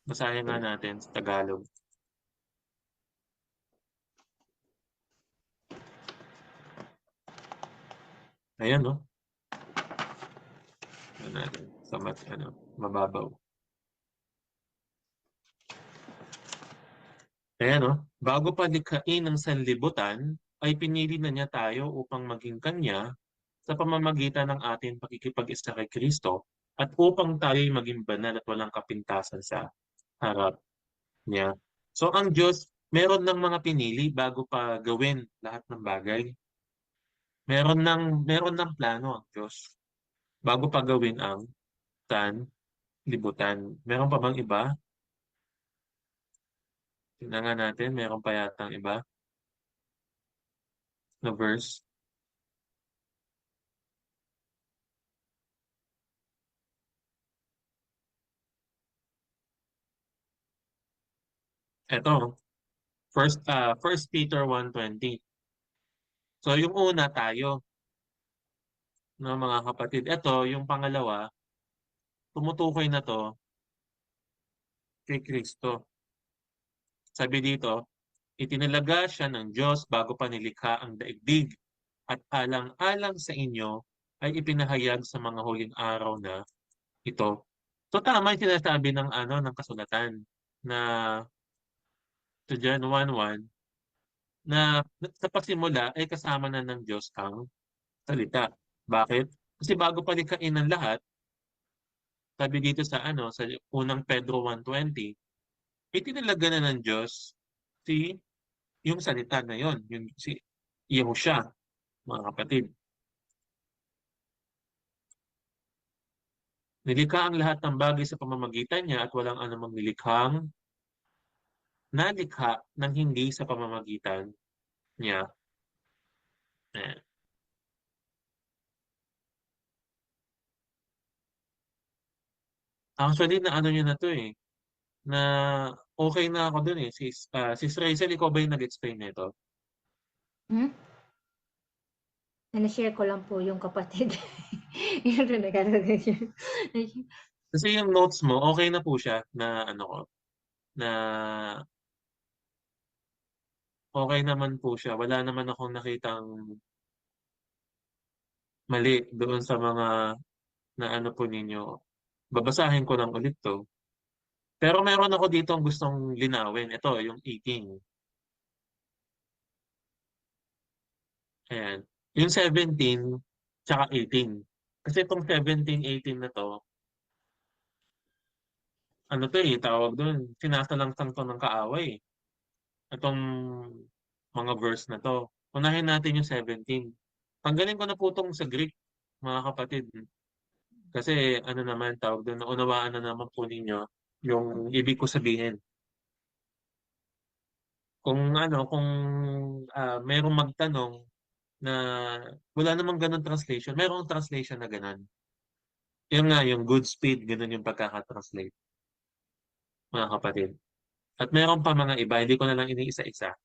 Basahin nga natin sa Tagalog. Ayan, no? Ano natin, sa mababaw. Ayan, no? Bago pa likhain ng sanlibutan, ay pinili na niya tayo upang maging kanya sa pamamagitan ng ating pakikipag-isa kay Kristo at upang tayo'y maging banal at walang kapintasan sa harap niya. So ang Diyos, meron ng mga pinili bago pa gawin lahat ng bagay. Meron ng plano ang Diyos bago pa gawin ang libutan. Meron pa bang iba? Tingnan nga natin, meron pa yatang iba na verse. Ito, First Peter 1:20. So yung una tayo, no, mga kapatid. Ito, yung pangalawa, tumutukoy na to kay Kristo. Sabi dito, itinalaga siya ng Diyos bago pa nilikha ang daigdig at alang-alang sa inyo ay ipinahayag sa mga huling araw na ito. So tama yung sinasabi ng ng kasulatan na sa John 1:1 na sa pagsimula ay kasama na ng Diyos ang salita. Bakit? Kasi bago palikhain ng lahat, sabi dito sa sa unang Pedro 1:20, itinalaga na ng Diyos si yung salita na yon, yung si Yehusha, mga kapatid. Nilikha ang lahat ng bagay sa pamamagitan niya at walang anumang nilikhang nalikha ng hindi sa pamamagitan niya. Eh. Actually, na ano niya na to eh, na okay na ako dun eh. Sis Rachel, ikaw ba yung nag-explain nito? Hmm? Na-share ko lang po yung kapatid. Yun rin nakalagay siya. Kasi yung notes mo, okay na po siya na na okay naman po siya. Wala naman akong nakitang mali doon sa mga na ano po ninyo. Babasahin ko lang ulit to. Pero meron ako dito ang gustong linawin. Ito, yung 18. Ayan. Yung 17, tsaka 18. Kasi itong 17, 18 na to, ano to eh, tawag doon, sinasalang-sang to ng kaaway. Itong mga verse na to. Unahin natin yung 17. Tanggalin ko na po itong sa Greek, mga kapatid. Kasi ano naman, tawag doon, naunawaan na naman po ninyo yung ibig ko sabihin. Kung merong magtanong na wala namang ganun translation, merong translation na ganun. Yung nga, yung good speed, ganun yung pagkakatranslate, mga kapatid. At meron pa mga iba, hindi ko na lang iniisa-isa.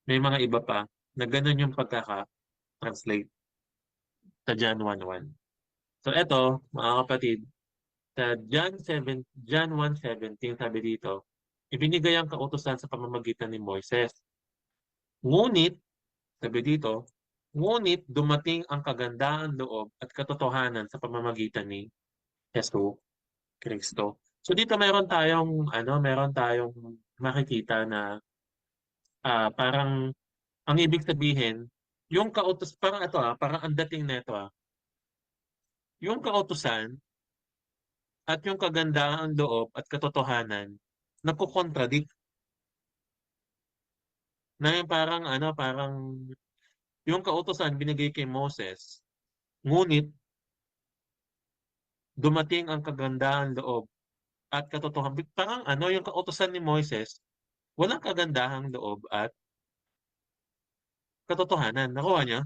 May mga iba pa na ganun yung pagkaka-translate sa John 1:1. So eto, mga kapatid, sa John 1:17, sabi dito, ibinigay ang kautusan sa pamamagitan ni Moises. Ngunit, sabi dito, ngunit dumating ang kagandahan loob at katotohanan sa pamamagitan ni Jesu Kristo. So dito meron tayong makikita na parang ang ibig sabihin yung kautos, parang ito parang ang dating nito yung kautusan at yung kagandahan loob at katotohanan nagko-contradict na yung parang parang yung kautusan binigay kay Moses, ngunit dumating ang kagandahan loob at katotohanan. Parang yung kautusan ni Moises, walang kagandahang loob at katotohanan. Nakuha niya?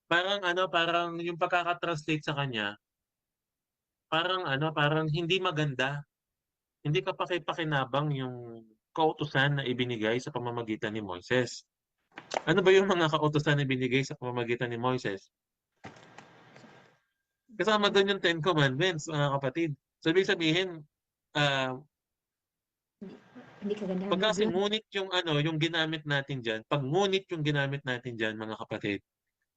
Parang parang yung pagkaka-translate sa kanya, parang parang hindi maganda. Hindi ka pakipakinabang yung kautusan na ibinigay sa pamamagitan ni Moises. Ano ba yung mga kautusan na ibinigay sa pamamagitan ni Moises? Kasama doon yung Ten Commandments, mga kapatid. So, ibig sabihin, ah, Hindi, hindi kagandahan pag loob kasi yun. ngunit yung yung ginamit natin diyan, pag ngunit yung ginamit natin diyan, mga kapatid,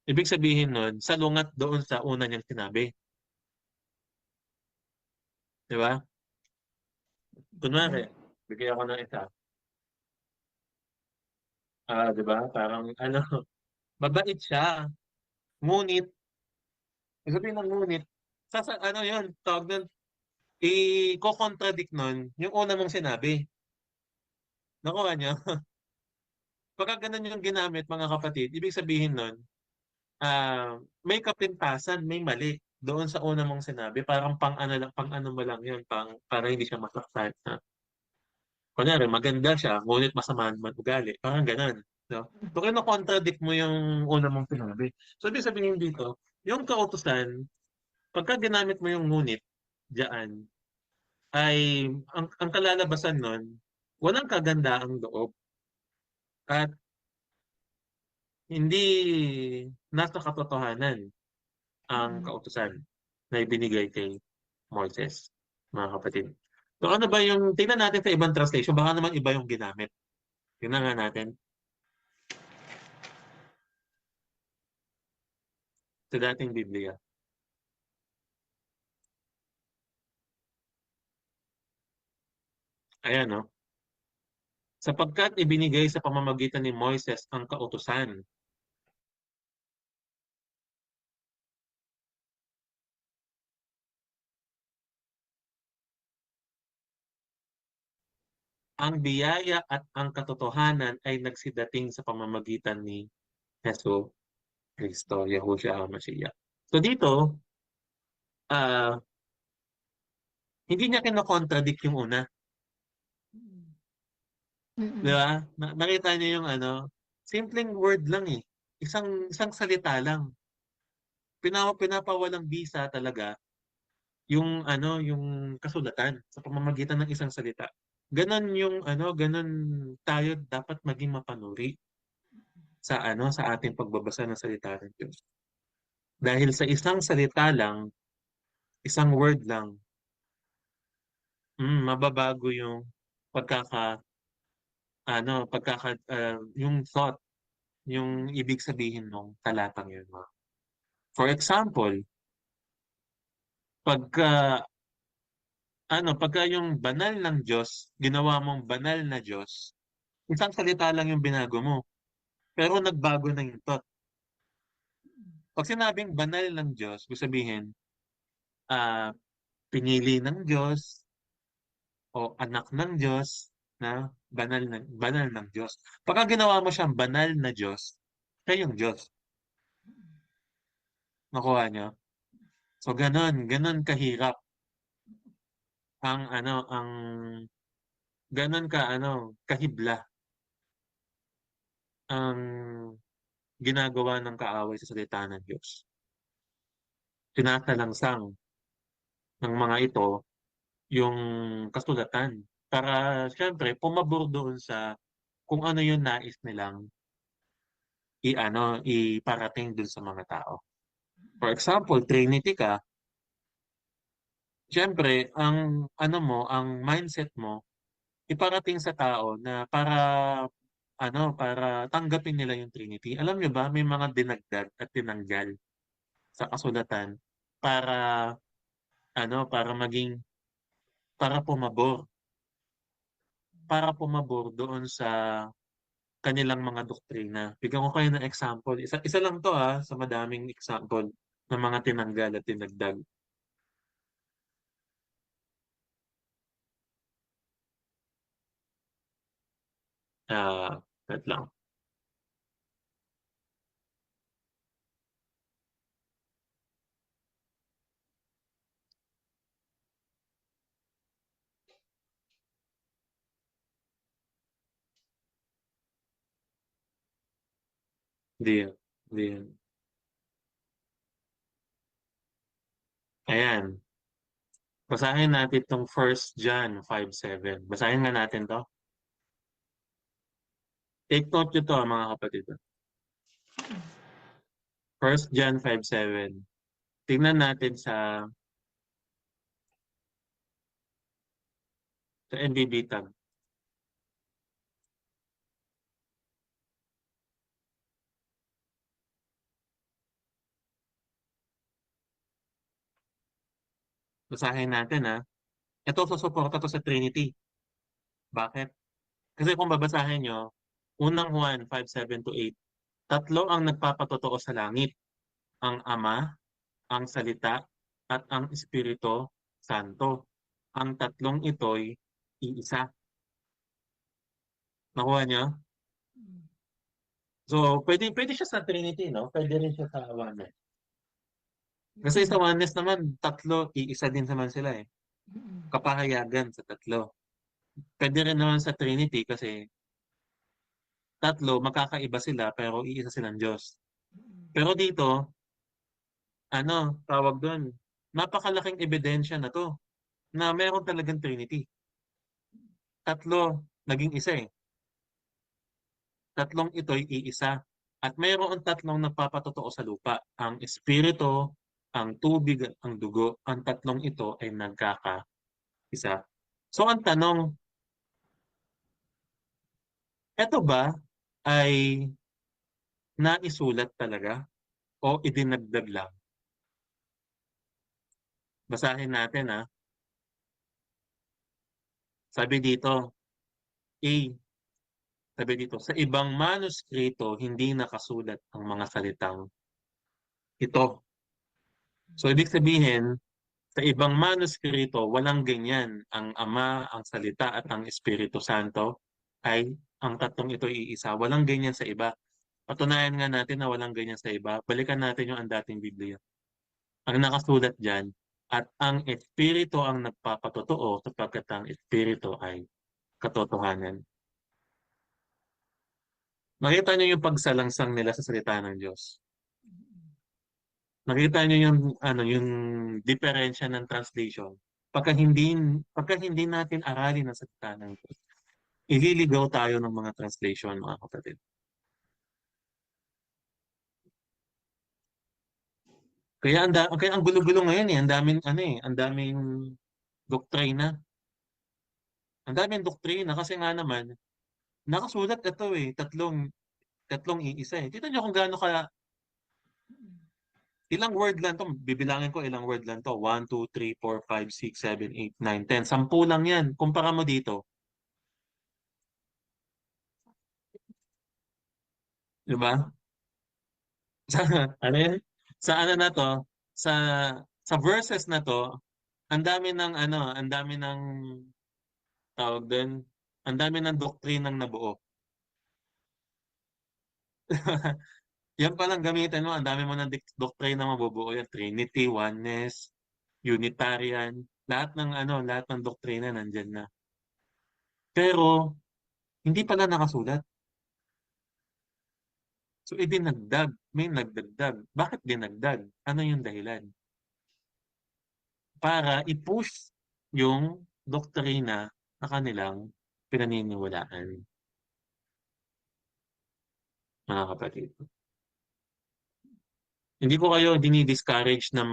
ibig sabihin nun, salungat doon sa una niyang sinabi. Di ba? Kunwari, Mhm. bigyan ako ng isa. Di ba? Parang, mabait siya. Ngunit, ibig sabihin ng ngunit, yun, tawag nun, i-contradict nun, yung una mong sinabi. Nakuha niyo? Pagka ganun yung ginamit, mga kapatid, ibig sabihin nun, may kapintasan, may mali doon sa una mong sinabi. Parang pang ano mo lang yun, para hindi siya masaktan. Kunyari, maganda siya, ngunit masama naman ugali. Parang ganun. No? So, kino-contradict mo yung una mong sinabi. So, ibig sabihin dito, yung kautusan, pagka ginamit mo yung ngunit, diyan, ay, ang kalalabasan nun, walang kagandaang loob at hindi nasa katotohanan ang Mhm. kautusan na ibinigay kay Moises, mga kapatid. So ano ba yung, tingnan natin sa ibang translation, baka naman iba yung ginamit. Tingnan nga natin sa dating Biblia. Ayan, no? Sapagkat ibinigay sa pamamagitan ni Moises ang kautusan, ang biyaya at ang katotohanan ay nagsidating sa pamamagitan ni Heso Kristo, Yahushua HaMashiach. So dito, ah hindi niya kinokontradict yung una. Di Mm. ba? Nakita niyo yung simpleng word lang eh. Isang salita lang. Pinapawalang bisa talaga yung yung kasulatan sa pamamagitan ng isang salita. Ganon yung ganon tayo dapat maging mapanuri sa ating pagbabasa ng salita ng Diyos. Dahil sa isang salita lang, isang word lang, mababago yung pagkaka yung thought, yung ibig sabihin ng talatang yun. For example, pagka pagka yung banal ng Diyos, ginawa mong banal na Diyos, isang salita lang yung binago mo, pero nagbago na yung thought. Pag sinabing banal ng Diyos, gusto sabihin, ah, pinili ng Diyos o anak ng Diyos na banal ng Diyos. Pagka ginawa mo siyang banal na Diyos, siya yung Diyos. Nakuha niyo? So ganon kahirap ang ganon kahibla ang ginagawa ng kaaway sa salita ng Diyos. Tinatalangsang ng mga ito yung kasulatan para siyempre pumabor doon sa kung ano yung nais nilang iparating doon sa mga tao. For example, Trinity ka, siyempre ang mindset mo iparating sa tao na para tanggapin nila yung Trinity. Alam niyo ba, may mga dinagdag at tinanggal sa kasulatan para para pumabor para pumabor doon sa kanilang mga doktrina. Bigyan ko kayo ng example. Isa lang 'to, sa madaming example ng mga tinanggal at dinagdag. Wait lang. Hindi yan, hindi yan. Ayan, basahin natin 'tong 1 John 5:7. Basahin nga natin 'to. Take note nyo 'to, mga kapatid. 1 John 5:7. Tingnan natin sa NBB tab. Basahin natin, ha. Ito susuporta 'to sa Trinity. Bakit? Kasi kung babasahin niyo, unang Juan 5:7-8, tatlo ang nagpapatotoo sa langit, ang Ama, ang Salita, at ang Espiritu Santo. Ang tatlong ito'y iisa. Nakuha niyo? Mm. So, pwede siya sa Trinity, no? Pwede rin siya sa Oneness. Kasi sa Mm. Oneness naman, tatlo, iisa din naman sila eh. Mm. Kapahayagan sa tatlo. Pwede rin naman sa Trinity kasi tatlo, magkakaiba sila pero iisa silang Diyos. Mm. Pero dito, tawag doon, napakalaking ebidensya na to na meron talagang Trinity. Tatlo, naging isa eh. Tatlong ito'y iisa. At mayroon tatlong nagpapatotoo sa lupa. Ang Espiritu, ang tubig, at ang dugo. Ang tatlong ito ay nagkakaisa. So ang tanong, eto ba ay naisulat talaga o idinagdag lang? Basahin natin, ha. Sabi dito, A, sabi dito, sa ibang manuskrito hindi nakasulat ang mga salitang ito. So ibig sabihin, sa ibang manuskrito, walang ganyan. Ang Ama, ang Salita, at ang Espiritu Santo ay ang tatlong ito iisa. Walang ganyan sa iba. Patunayan nga natin na walang ganyan sa iba. Balikan natin yung ang dating Biblia. Ang nakasulat dyan, at ang Espiritu ang nagpapatotoo sapagkat ang Espiritu ay katotohanan. Nakita niyo yung pagsalangsang nila sa salita ng Diyos. Nakita niyo yung diferensya ng translation. Pagka hindi, pagka hindi natin aralin ang salita ng Diyos, ililigaw tayo ng mga translation, mga kapatid. Kaya ang gulo-gulo ngayon eh, ang daming doktrina. Ang daming doktrina kasi nga naman nakasulat ito eh, tatlong iisa eh. Tingnan niyo kung gaano ka ilang word lang to, bibilangin ko ilang word lang to. 1, 2, 3, 4, 5, 6, 7, 8, 9, 10. 10 lang yan. Kumpara mo dito. Di ba? Sa, ano yan? Sa ano na to, sa, sa verses na to, ang dami ng tawag din, ang dami ng doktrinang nabuo. Yan palang gamitin mo, ang dami mo ng doktrina mabubuo yan. Trinity, Oneness, Unitarian, lahat ng doktrina nandyan na. Pero, hindi pala nakasulat. So, idinagdag. May nagdagdag. Bakit dinagdag? Ano yung dahilan? Para i-push yung doktrina na kanilang pinaniniwalaan, mga kapatid. Hindi ko kayo dini-discourage ng,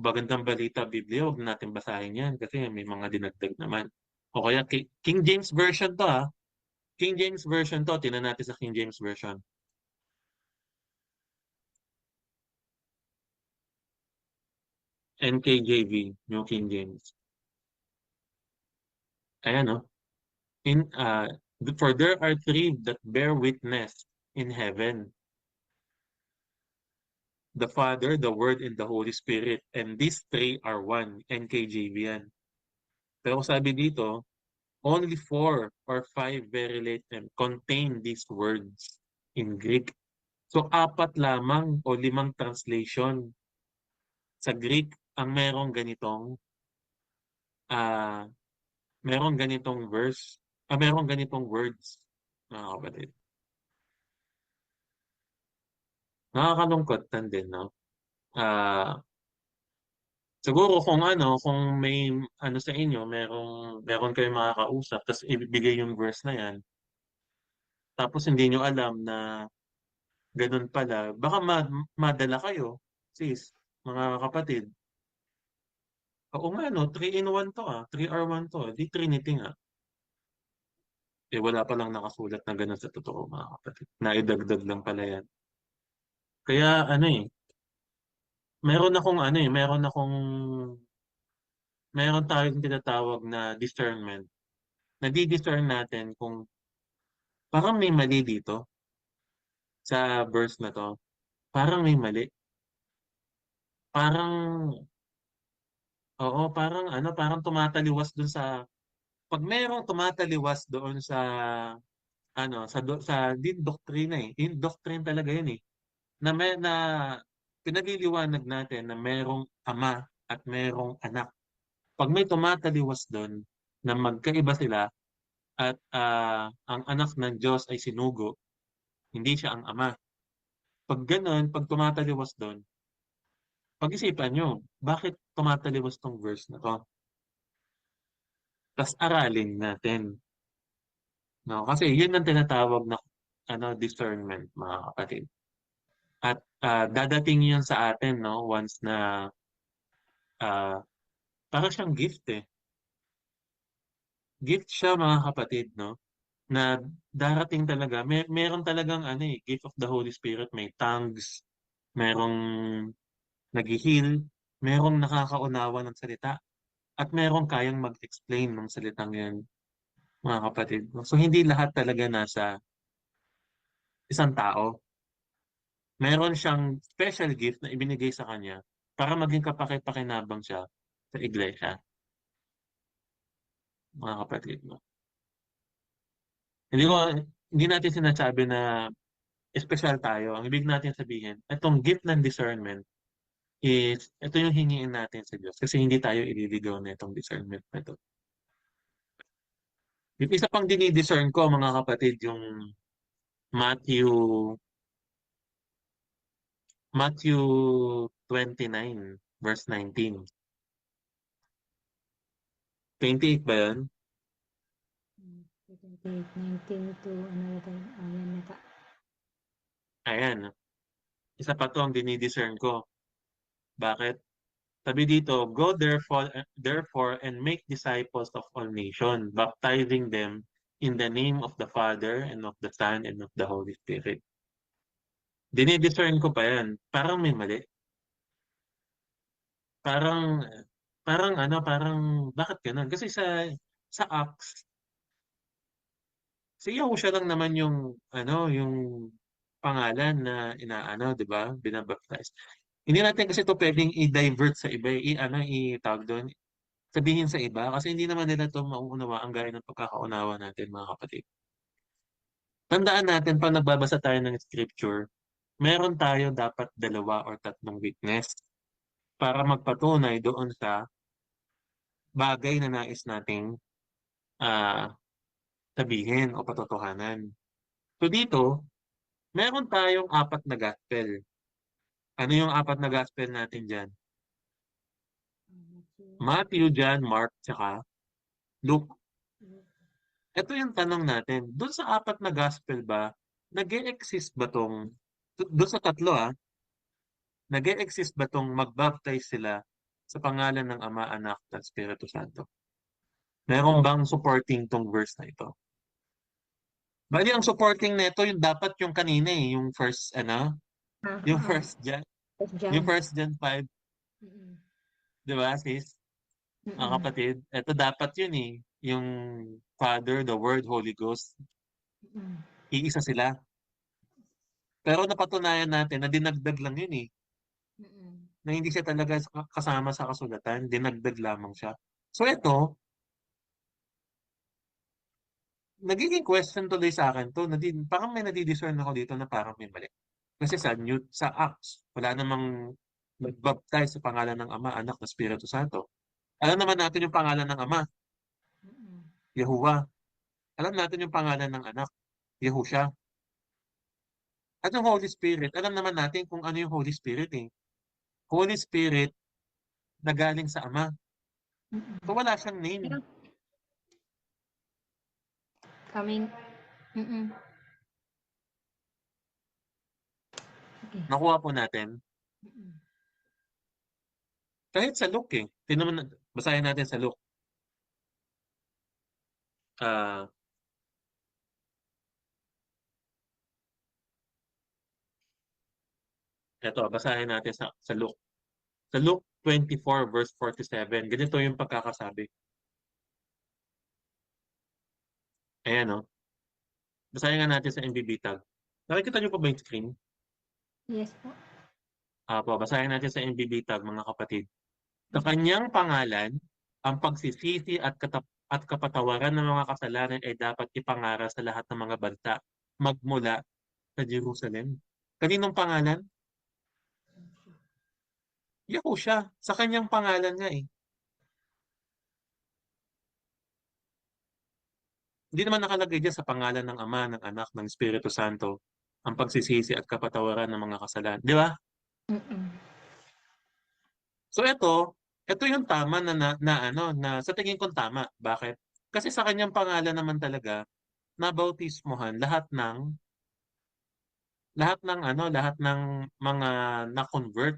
magandang balita, Biblia, huwag natin basahin yan kasi may mga dinagdag naman. O kaya, King James Version to, ha. King James Version to, tingnan natin sa King James Version. NKJV, New King James. Ayan, no? For there are three that bear witness in heaven: the Father, the Word, and the Holy Spirit. And these three are one. NKJV yan. Pero sabi dito, only 4 or 5 verily contain these words in Greek. So, 4 lamang o 5 translation sa Greek ang ah merong ganitong verse, merong ganitong words, mga kapatid. Nakakalungkot lang din, no? Ah, siguro kung may ano sa inyo, meron kayong makakausap, tapos ibibigay yung verse na yan, tapos hindi nyo alam na ganun pala, baka madala kayo, sis, mga kapatid. Oo nga, no? 3 in 1 to, 3 are 1 to. Di Trinity nga. Eh, wala palang nakasulat na ganun sa totoo, mga kapatid. Naidagdag lang pala yan. Kaya, ano eh, meron tayong tinatawag na discernment. Nadi-discern natin kung parang may mali dito sa verse na to. Parang may mali. Parang, oo, parang tumataliwas dun pag merong tumataliwas doon din doktrina eh. Yung doctrine talaga yun eh. Na pinagliliwanag natin na merong ama at merong anak. Pag may tumataliwas doon na magkaiba sila at ang anak ng Diyos ay sinugo, hindi siya ang ama. Pag ganun, pag tumataliwas doon, pag-isipan nyo, bakit tumataliwas tong verse na to? Tapos aralin natin. No? Kasi yun ang tinatawag na discernment, mga kapatid. At dadating yun sa atin, no, once na ah, para siyang gift eh. Gift siya, mga kapatid, no? Na darating talaga. Meron talagang gift of the Holy Spirit. May tongues, merong nag-heal, merong nakakaunawa ng salita, at merong kayang mag-explain ng salitang yan, mga kapatid. So, hindi lahat talaga nasa isang tao. Meron siyang special gift na ibinigay sa kanya para maging kapaki-pakinabang siya sa iglesia, mga kapatid. No? Hindi ko, hindi natin sinasabi na espesyal tayo. Ang ibig natin sabihin, itong gift ng discernment ito yung hingiin natin sa Diyos kasi hindi tayo ililigaw na itong discernment na ito. Yung isa pang dinidiscern ko, mga kapatid, yung Matthew Matthew 29, verse 19. 28 ba yun? 28, 19 to ano na tayo, yan nata. Ayan. Isa pa to ang dinidiscern ko. Bakit? Sabi dito, go therefore and make disciples of all nations, baptizing them in the name of the Father and of the Son and of the Holy Spirit. Dinidiscern ko pa yan. Parang may mali. Parang, parang, bakit ganun? Kasi sa Acts, si Yahusha lang naman yung pangalan na inaano, di ba? Binabaptize. Hindi natin kasi ito pwedeng i-divert sa iba, i-tawag doon, sabihin sa iba, kasi hindi naman nila ito mauunawa ang gaya ng pagkakaunawa natin, mga kapatid. Tandaan natin, pag nagbabasa tayo ng scripture, meron tayo dapat 2 or 3 witness para magpatunay doon sa bagay na nais nating ah, sabihin o patotohanan. So dito, meron tayong 4 na gospel. Ano yung 4 na gospel natin dyan? Matthew, John, Mark, tsaka Luke. Ito yung tanong natin. Doon sa 4 na gospel ba, nag-e-exist ba doon sa 3 nag-e-exist ba tong mag-baptize sila sa pangalan ng Ama, Anak, at Espiritu Santo? Meron bang supporting tong verse na ito? Bali, ang supporting nito yung dapat yung kanina yung yung Oo. first John, First John. yung first John 5, Mm-mm. di ba, sis? Mga Mm. kapatid, eto dapat yun eh. Yung Father, the Word, Holy Ghost, Mm. iisa sila. Pero napatunayan natin na dinagdag lang yun eh. Mm. Na hindi siya talaga kasama sa kasulatan, dinagdag lamang siya. So ito, nagiging question tuloy sa akin to, parang may nadidiscern ako dito na parang may mali. Kasi sa Acts, wala namang nagbaptize sa pangalan ng Ama, Anak, na Espiritu Santo. Alam naman natin yung pangalan ng Ama, Mm. Yahuwah. Alam natin yung pangalan ng Anak, Yahusha. At yung Holy Spirit, alam naman natin kung ano yung Holy Spirit eh. Holy Spirit na galing sa Ama. Mm. So wala siyang name. Pero coming. Mm. Sige. Nakuha po natin. Mm. Kahit sa Luke eh. Basahin natin sa Luke. Ah, eto, basahin natin sa Luke. Sa Luke 24 verse 47, ganito yung pagkakasabi. Ayan o. Basahin nga natin sa MBB tag. Nakikita niyo pa ba yung screen? Yes po. Basahin natin sa MBB tag, mga kapatid. Sa Mm. kanyang pangalan, ang pagsisisi at kapatawaran ng mga kasalanan ay dapat ipangara sa lahat ng mga bansa magmula sa Jerusalem. Kaninong pangalan? Yahusha. Sa kanyang pangalan nga eh. Hindi naman nakalagay dyan sa pangalan ng Ama, ng Anak, ng Espiritu Santo ang pagsisisi at kapatawaran ng mga kasalanan. Di ba? Mm. So ito yung tama na sa tingin ko tama. Bakit? Kasi sa kanyang pangalan naman talaga nabautismohan lahat ng mga na-convert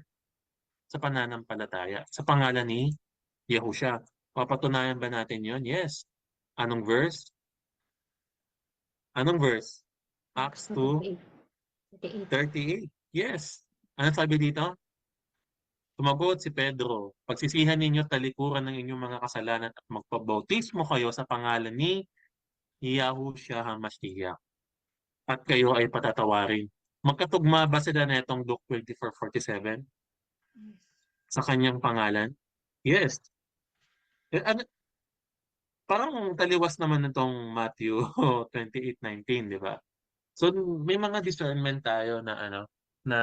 sa pananampalataya sa pangalan ni Yahusha. Papatunayan ba natin 'yon? Yes. Anong verse? Anong verse? Acts Acts 2:38. 38. 2:38. Yes. Ano sabi dito? Sumagot si Pedro, pagsisihan ninyo talikuran ng inyong mga kasalanan at magpabautismo kayo sa pangalan ni Yahushua HaMashiach at kayo ay patatawarin. Magkatugma ba sila na itong Luke 24:47 Yes. sa kanyang pangalan? Yes. Ano, parang taliwas naman nitong Matthew 28:19, di ba? So may mga discernment tayo na na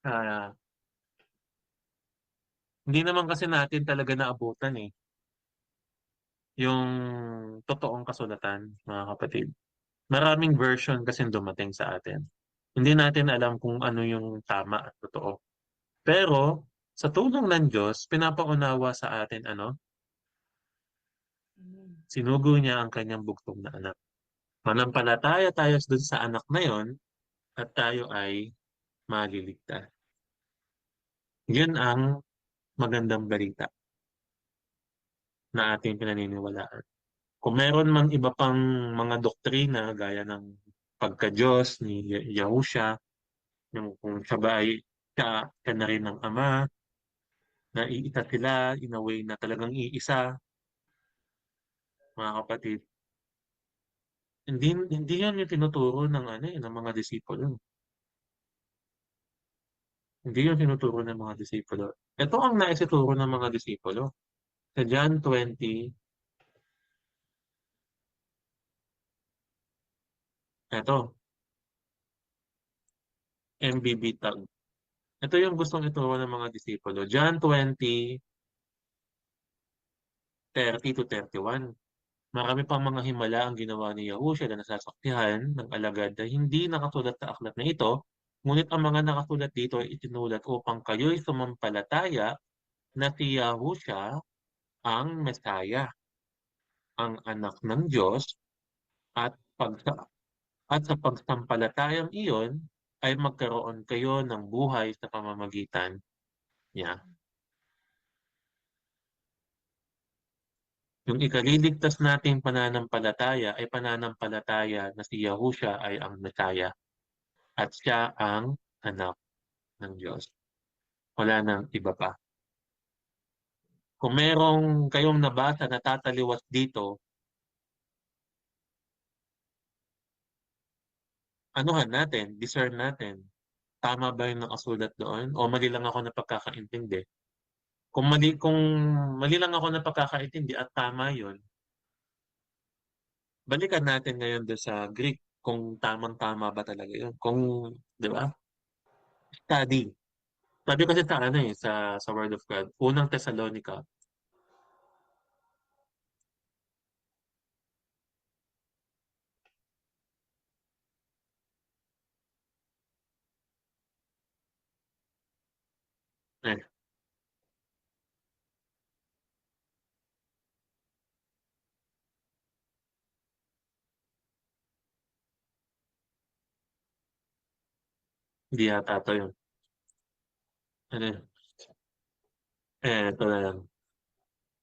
ah, hindi naman kasi natin talaga naabutan eh yung totoong kasulatan, mga kapatid. Maraming version kasi dumating sa atin. Hindi natin alam kung ano yung tama at totoo. Pero sa tulong ng Diyos, pinapaunawa sa atin Amen. sinugo niya ang kanyang bugtong na anak. Manampalataya tayo dun sa anak na yon at tayo ay maliligtas. Yun ang magandang balita na ating pinaniniwalaan. Kung meron mang iba pang mga doktrina gaya ng pagka-Diyos ni Yahusha, yung kung siya ba ay siya na rin ng Ama, na iisa sila in a way na talagang iisa, mga kapatid. Hindi yan yung tinuturo ng ng mga disipulo. Hindi yung tinuturo ng mga disipulo. Ito ang naisituro ng mga disipulo. Sa John 20, ito, MBB tag. Ito yung gustong ituro ng mga disipulo. John 20, 30-31. Marami pang mga himala ang ginawa ni Yahushua na nasasaktihan ng alagad na hindi nakasulat sa aklat na ito, ngunit ang mga nakasulat dito ay itinulat upang kayo'y sumampalataya na si Yahushua ang Mesaya, ang anak ng Diyos, at sa pagsampalatayang iyon ay magkaroon kayo ng buhay sa pamamagitan niya. Yung ikaliligtas nating pananampalataya ay pananampalataya na si Yahushua ay ang Mesaya at siya ang anak ng Diyos. Wala nang iba pa. Kung merong kayong nabasa na tataliwas dito, anuhan natin, discern natin. Tama ba yung nakasulat doon? O mali lang ako na pagkakaintindi? Kung mali lang ako na pagkakaintindi at tama yun, balikan natin ngayon doon sa Greek kung tamang-tama ba talaga yun. Kung, di ba? Study. Sabi kasi sa ano eh, sa Word of God, unang Thessalonica, eh, hindi yata to yun. Ano yun? Ito na lang.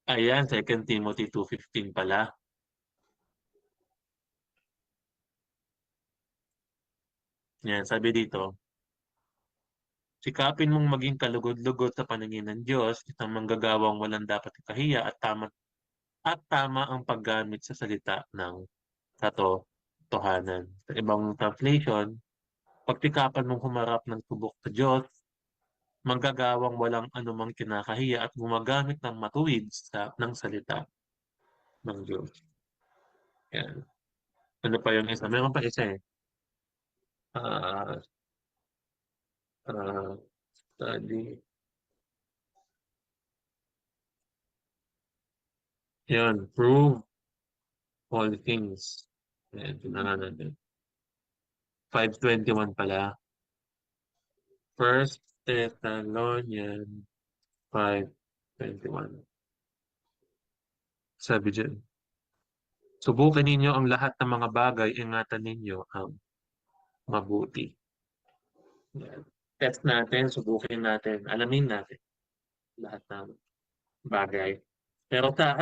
Ayan, 2 Timothy 2:15 pala. Yan, sabi dito, sikapin mong maging kalugod-lugod sa paningin ng Diyos, isang manggagawang walang dapat ikahiya at tama ang paggamit sa salita ng katotohanan. Sa ibang translation, pagtikapan mong humarap ng subok sa Diyos, manggagawang walang anumang kinakahiya at gumagamit ng matuwid ng salita ng Diyos. Yan. Ano pa yung isa? Meron pa isa eh. Ah, ah, study. Yan. Prove all things. Yan. Tinanan natin. 5:21 pala. First Thessalonians 5:21. Sabi dyan, subukin ninyo ang lahat ng mga bagay, ingatan ninyo ang mabuti. Yan. Test natin, subukin natin, alamin natin lahat ng bagay. Pero sa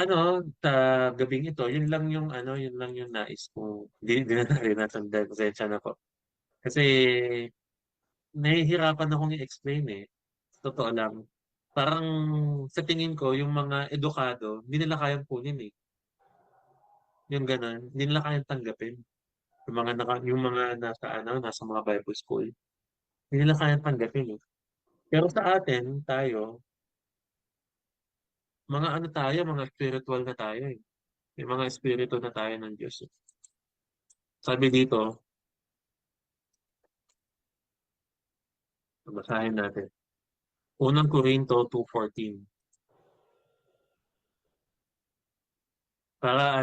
gabing ito, yun lang yung nais ko. Hindi na rin natanda, pasensya na po. Kasi nahihirapan akong i-explain eh. Totoo lang. Parang sa tingin ko, yung mga edukado, hindi nila kayang kunin eh. Yung ganun, hindi nila kayang tanggapin. Yung mga nasa mga Bible school, hindi nila kayang tanggapin eh. Pero sa atin, tayo, mga ano tayo, mga spiritual na tayo eh. May mga espiritu na tayo ng Diyos eh. Sabi dito, basahin natin. Unang Korinto 2:14. Para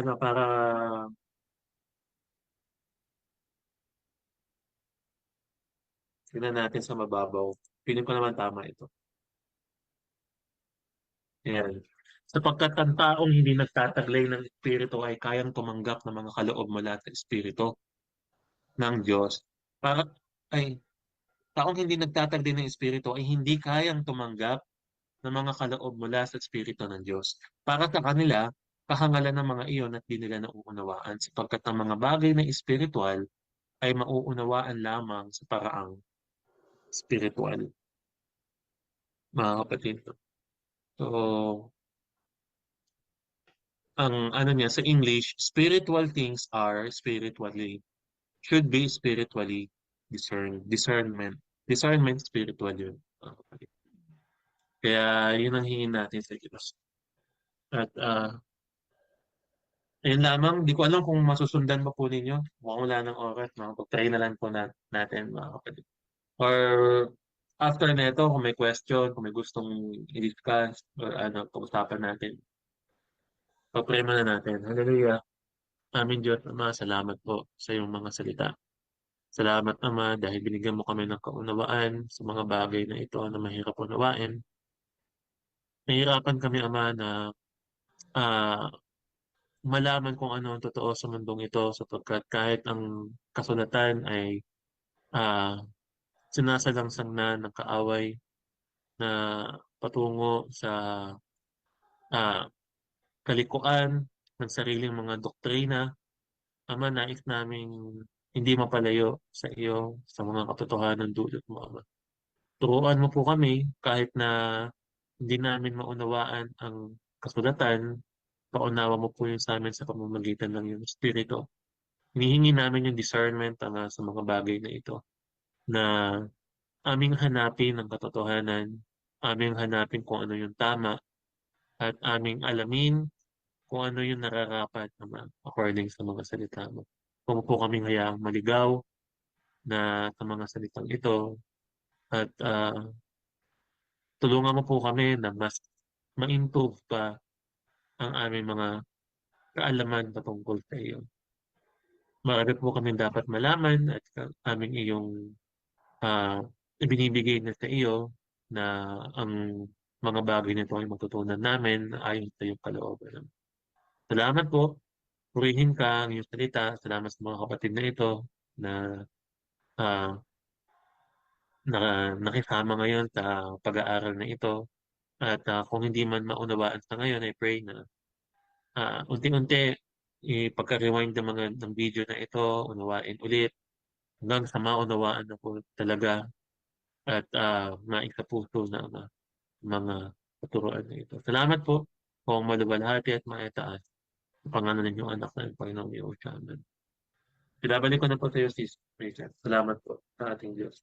tingnan natin sa mababaw. Piling ko naman tama ito. Ayan. Sapagkat ang taong hindi nagtataglay ng espiritu ay kayang tumanggap ng mga kaloob mula sa espiritu ng Diyos. Para ay taong hindi nagtataglay ng espiritu ay hindi kayang tumanggap ng mga kaloob mula sa espiritu ng Diyos. Para sa kanila, kahangalan ng mga iyon at di nila nauunawaan sapagkat ang mga bagay na espiritual ay mauunawaan lamang sa paraang spiritual, mga kapatid. So, ang ano niya sa English, spiritual things should be spiritually discernment. Discernment, spiritual yun, mga kapatid. Kaya yun ang hingin natin sa Diyos. At ayun lamang, di ko alam kung masusundan pa po ninyo. Mukhang wala ng oras, makapag-try na lang po natin, mga kapatid. Or after neto, kung may question, kung may gustong i-discuss, or pag-usapan natin, pag-pray muna natin. Hallelujah. Amin Diyos, Ama, salamat po sa iyong mga salita. Salamat, Ama, dahil binigyan mo kami ng kaunawaan sa mga bagay na ito na mahirap unawain. Nahihirapan kami, Ama, na ah, malaman kung ano ang totoo sa mundong ito sapagkat kahit ang kasulatan ay ah, sinasalangsang na ng kaaway na patungo sa ah, kalikuan ng sariling mga doktrina, Ama, nais naming hindi mapalayo sa iyo sa mga katotohanan dulot mo, Ama. Turuan mo po kami kahit na hindi namin maunawaan ang kasulatan, paunawa mo po yun sa'min sa pamamagitan ng iyong Espiritu. Hinihingi namin yung discernment, sa mga bagay na ito, na aming hanapin ang katotohanan, aming hanapin kung ano yung tama, at aming alamin kung ano yung nararapat naman according sa mga salita mo. Huwag mo po kaming hayaang maligaw na sa mga salitang ito, at tulungan mo po kami na mas ma-improve pa ang aming mga kaalaman patungkol sa iyo. Maaari po kaming dapat malaman at aming iyong ah, ibinibigay na sa iyo na ang mga bagay nito ay matutunan namin ayon sa iyong kalooban. Salamat po. Purihin ka ang iyong salita. Salamat sa mga kapatid na ito na ah, nakisama ngayon sa pag-aaral na ito. At kung hindi man maunawaan sa ngayon, I pray na unti-unti ipagka-rewind ng video na ito, unawain ulit hanggang sa maunawaan na po talaga at maisa-puso na ang mga katuruan na ito. Salamat po kung maluwalhati at maitaas sa pangalan ng inyong anak na Panginoong Yahushua. Amen. Binabalik ko na po sa iyo, Sis Rachel. Salamat po sa ating Diyos.